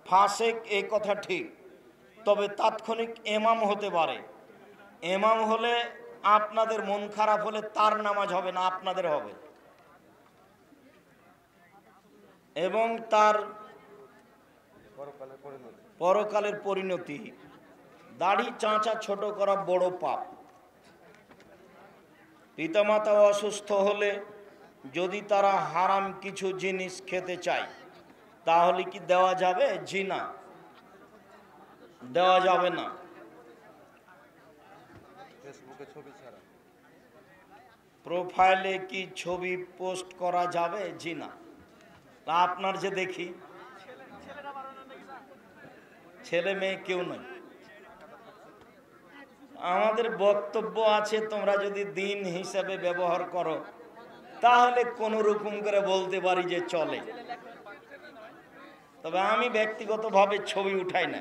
ফাসেক এই কথা ঠিক, তবে তাৎক্ষণিক ইমাম হতে পারে। ইমাম হলে আপনাদের মন খারাপ হলে তার নামাজ হবে না, আপনাদের হবে, এবং তার পরকালের পরিণতি। দাড়ি চাঁচা ছোট করা বড় পাপ। পিতামাতা অসুস্থ হলে যদি তারা হারাম কিছু জিনিস খেতে চায়, তাহলে কি দেওয়া যাবে? জি না, দেওয়া যাবে না। ফেসবুকে ছবি ছাড়া প্রোফাইলে কি ছবি পোস্ট করা যাবে? জি না। তা আপনার যে দেখি ছেলে মেয়ে কেউ নয়। আমাদের বক্তব্য আছে, তোমরা যদি দিন হিসাবে ব্যবহার করো তাহলে কোন রকম করে বলতে পারি যে চলে। তবে আমি ব্যক্তিগতভাবে ছবি উঠাই না।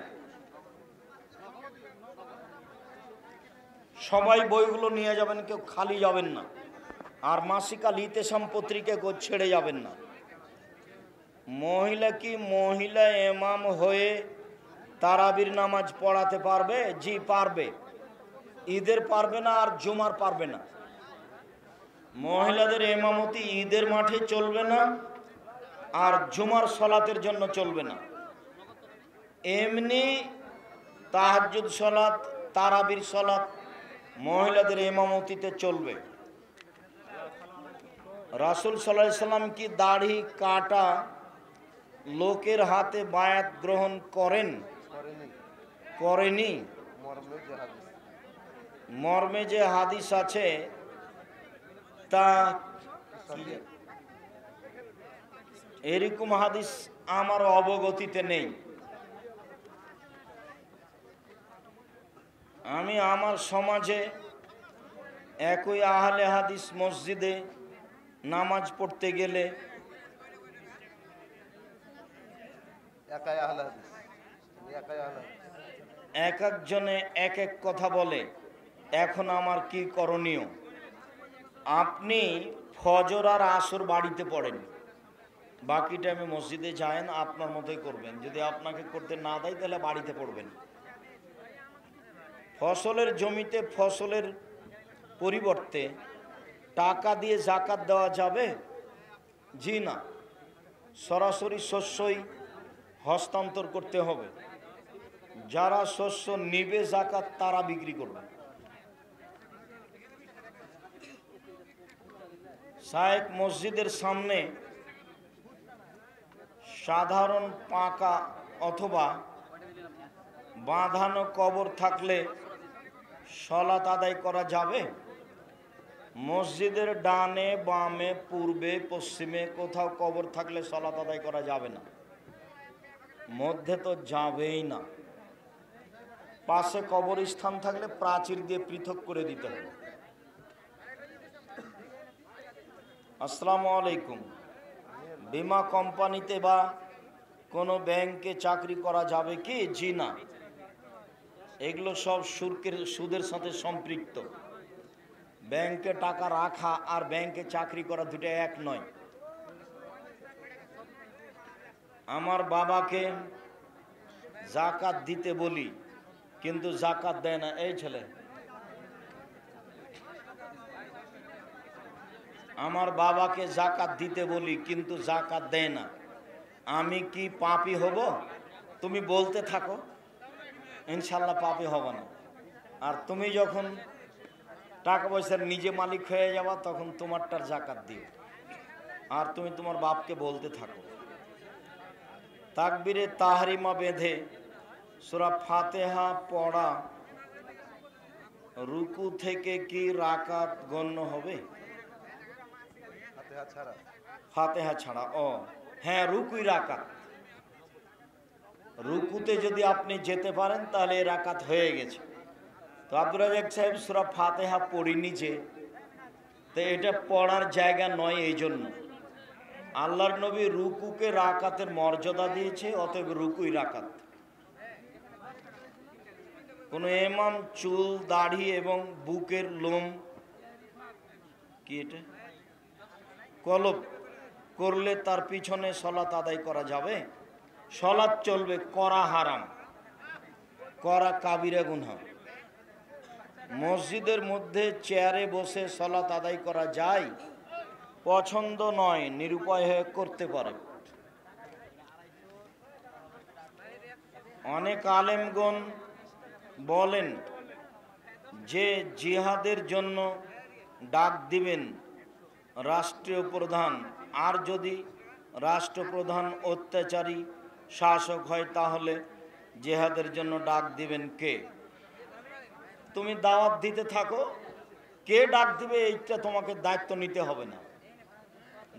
সবাই বইগুলো নিয়ে যাবেন, কেউ খালি যাবেন না। আর মাসিক আল ইতেসাম পত্রিকা কেউ ছেড়ে যাবেন না। মহিলা কি মহিলা ইমাম হয়ে তারাবির নামাজ পড়াতে পারবে? জি পারবে। ঈদের পারবে না, আর জুমার পারবে না। মহিলাদের ইমামতি ঈদের মাঠে চলবে না, আর জুমার সলাতের জন্য চলবে না। এমনি তাহাজ্জুদ সলাত, তারাবির সলাত মহিলাদের ইমামতিতে চলবে। রাসূল সাল্লাল্লাহু আলাইহি সাল্লাম কি দাড়ি কাটা লোকের হাতে বায়াত গ্রহণ করেনি? মর্মে যে হাদিস আছে তা এরকম হাদিস আমার অবগতিতে নেই। আমি আমার সমাজে একই আহলে হাদিস মসজিদে নামাজ পড়তে গেলে এক একজনে এক এক কথা বলে। এখন আমার কি করণীয়? আপনি ফজর আর আসর বাড়িতে পড়েন, বাকি টাইমে মসজিদে যায়েন, আপনার মতোই করবেন। যদি আপনাকে করতে না দেয় তাহলে বাড়িতে পড়বেন। ফসলের জমিতে ফসলের পরিবর্তে টাকা দিয়ে যাকাত দেওয়া যাবে? জি না। সরাসরি শস্যই হস্তান্তর করতে হবে। যারা শস্য নিবে যাকাত তারা বিক্রি করবে। শায়েখ মসজিদের সামনে সাধারণ পাকা অথবা বাঁধানো কবর থাকলে সালাত আদায় করা যাবে? মসজিদের ডানে বামে পূর্বে পশ্চিমে কোথাও কবর থাকলে সালাত আদায় করা যাবে না, মধ্যে তো যাবেই না। পাশে কবরস্থান থাকলে প্রাচীর দিয়ে পৃথক করে দিতে হবে। আসসালামু আলাইকুম, বীমা কোম্পানিতে বা কোনো ব্যাংকে চাকরি করা যাবে কি? জি না, এগুলো সব সুদের সাথে সম্পৃক্ত। ব্যাংকে টাকা রাখা আর ব্যাংকে চাকরি করা দুটো এক নয়। আমার বাবাকে জাকাত দিতে বলি কিন্তু জাকাত দেয় না। এই ছেলে, আমার বাবাকে জাকাত দিতে বলি কিন্তু জাকাত দেয় না, আমি কি পাপী হব? তুমি বলতে থাকো, ইনশাল্লাহ পাপী হব না। আর তুমি যখন টাকা পয়সার নিজে মালিক হয়ে যাবা তখন তোমারটার জাকাত দিও, আর তুমি তোমার বাপকে বলতে থাকো। তাকবীরে তাহরিমা বেঁধে সূরা ফাতিহা পড়া রুকু থেকে কি রাকাত গণ্য হবে? ফাতিহা ছাড়া? ও হ্যাঁ, রুকুই রাকাত। রুকুতে যদি আপনি যেতে পারেন তাহলে রাকাত হয়ে গেছে। তো আব্দুর রাজ্জাক সাহেব সূরা ফাতিহা পড়িনি যে, তো এটা পড়ার জায়গা নয়। এই জন্য আল্লাহর নবী রুকুকে রাকাতের মর্যাদা দিয়েছে, অতএব রুকুই রাকাত। কোন ইমাম চুল দাড়ি এবং বুকের লোম কি এটা কলব করলে তার পিছনে সালাত আদায় করা যাবে? সালাত চলবে, করা হারাম, করা কাবিরা গুনাহ। মসজিদের মধ্যে চেয়ারে বসে সালাত আদায় করা যায়? পছন্দ নয়, নিরুপায় হয়ে করতে পারে। অনেক আলেমগণ বলেন যে জিহাদের জন্য ডাক দিবেন রাষ্ট্রীয় প্রধান, আর যদি রাষ্ট্রপ্রধান অত্যাচারী শাসক হয় তাহলে জিহাদের জন্য ডাক দিবেন কে? তুমি দাওয়াত দিতে থাকো, কে ডাক দিবে এইটা তোমাকে দায়িত্ব নিতে হবে না।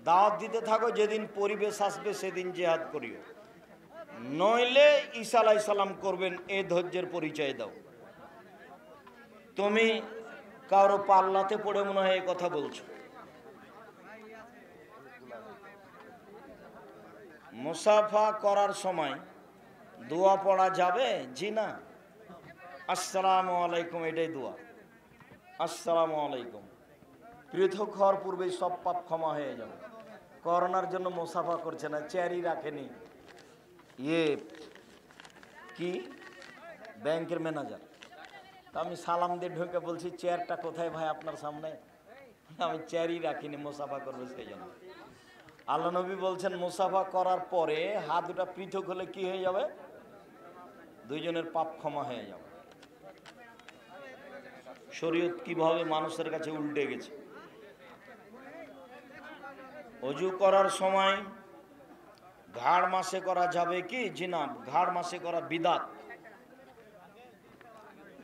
দাওয়াত দিতে থাকো, যেদিন পরিবেশ আসবে সেদিন জিহাদ করিও, নইলে ঈসা আলাইহিস সালাম করবেন, এই ধৈর্যের পরিচয় দাও। তুমি কারো পাল্লাতে পড়ে মনে হয় এই কথা বলছো। মুসাফা করার সময় দোয়া পড়া যাবে? জি না। আসসালামু আলাইকুম, এটাই দোয়া। আসসালামু আলাইকুম। পৃথক হওয়ার পূর্বেই সব পাপ ক্ষমা হয়ে যাবে। করোনার জন্য মুসাফা করছে না, চেয়ারই রাখেনি। কি ব্যাংকের ম্যানেজার, তা আমি সালাম দিয়ে ঢুকে বলছি চেয়ারটা কোথায় ভাই আপনার সামনে? আমি চেয়ারই রাখিনি, মুসাফা করবো সেই জন্য। আল্লাহ নবী বলছেন মুসাফা করার পরে হাত দুটা পৃথক হলে কি হয়ে যাবে? দুইজনের পাপ ক্ষমা হয়ে যাবে। শরীয়ত কিভাবে মানুষের কাছে উল্টে গেছে। অজু করার সময় ঘাড় মাসে করা যাবে কি? জি না, ঘাড় মাসে করা বিদাত।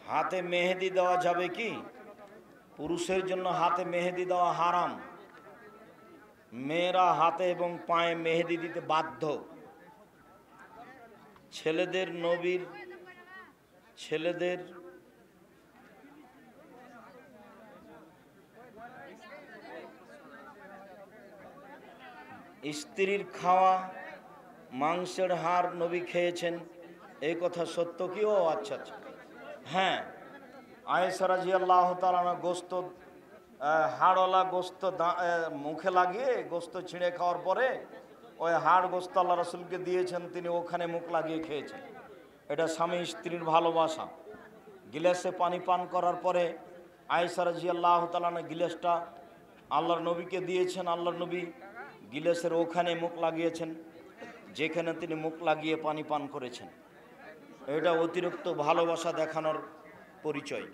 হাতে মেহেদি দেওয়া যাবে কি? পুরুষের জন্য হাতে মেহেদি দেওয়া হারাম, মেয়েরা হাতে এবং পায়ে মেহেদি দিতে বাধ্য। ছেলেদের স্ত্রীর খাওয়া মাংসের হাড় নবী খেয়েছেন, এই কথা সত্য কি? ও আচ্ছা আচ্ছা, হ্যাঁ। আয়েশা রাদিয়াল্লাহু তাআলা গোস্ত, হাড়ওয়ালা গোস্ত মুখে লাগিয়ে গোস্ত ছিঁড়ে খাওয়ার পরে ওই হাড় গোস্ত আল্লাহ রাসূলকে দিয়েছেন, তিনি ওখানে মুখ লাগিয়ে খেয়েছেন। এটা স্বামী স্ত্রীর ভালোবাসা। গিলাসে পানি পান করার পরে আয়েশা রাদিয়াল্লাহু তাআলা গিলাসটা আল্লাহর নবীকে দিয়েছেন, আল্লাহর নবী গিলাসের ওখানে মুখ লাগিয়েছেন যেখানে তিনি মুখ লাগিয়ে পানি পান করেছেন। এটা অতিরিক্ত ভালোবাসা দেখানোর পরিচয়।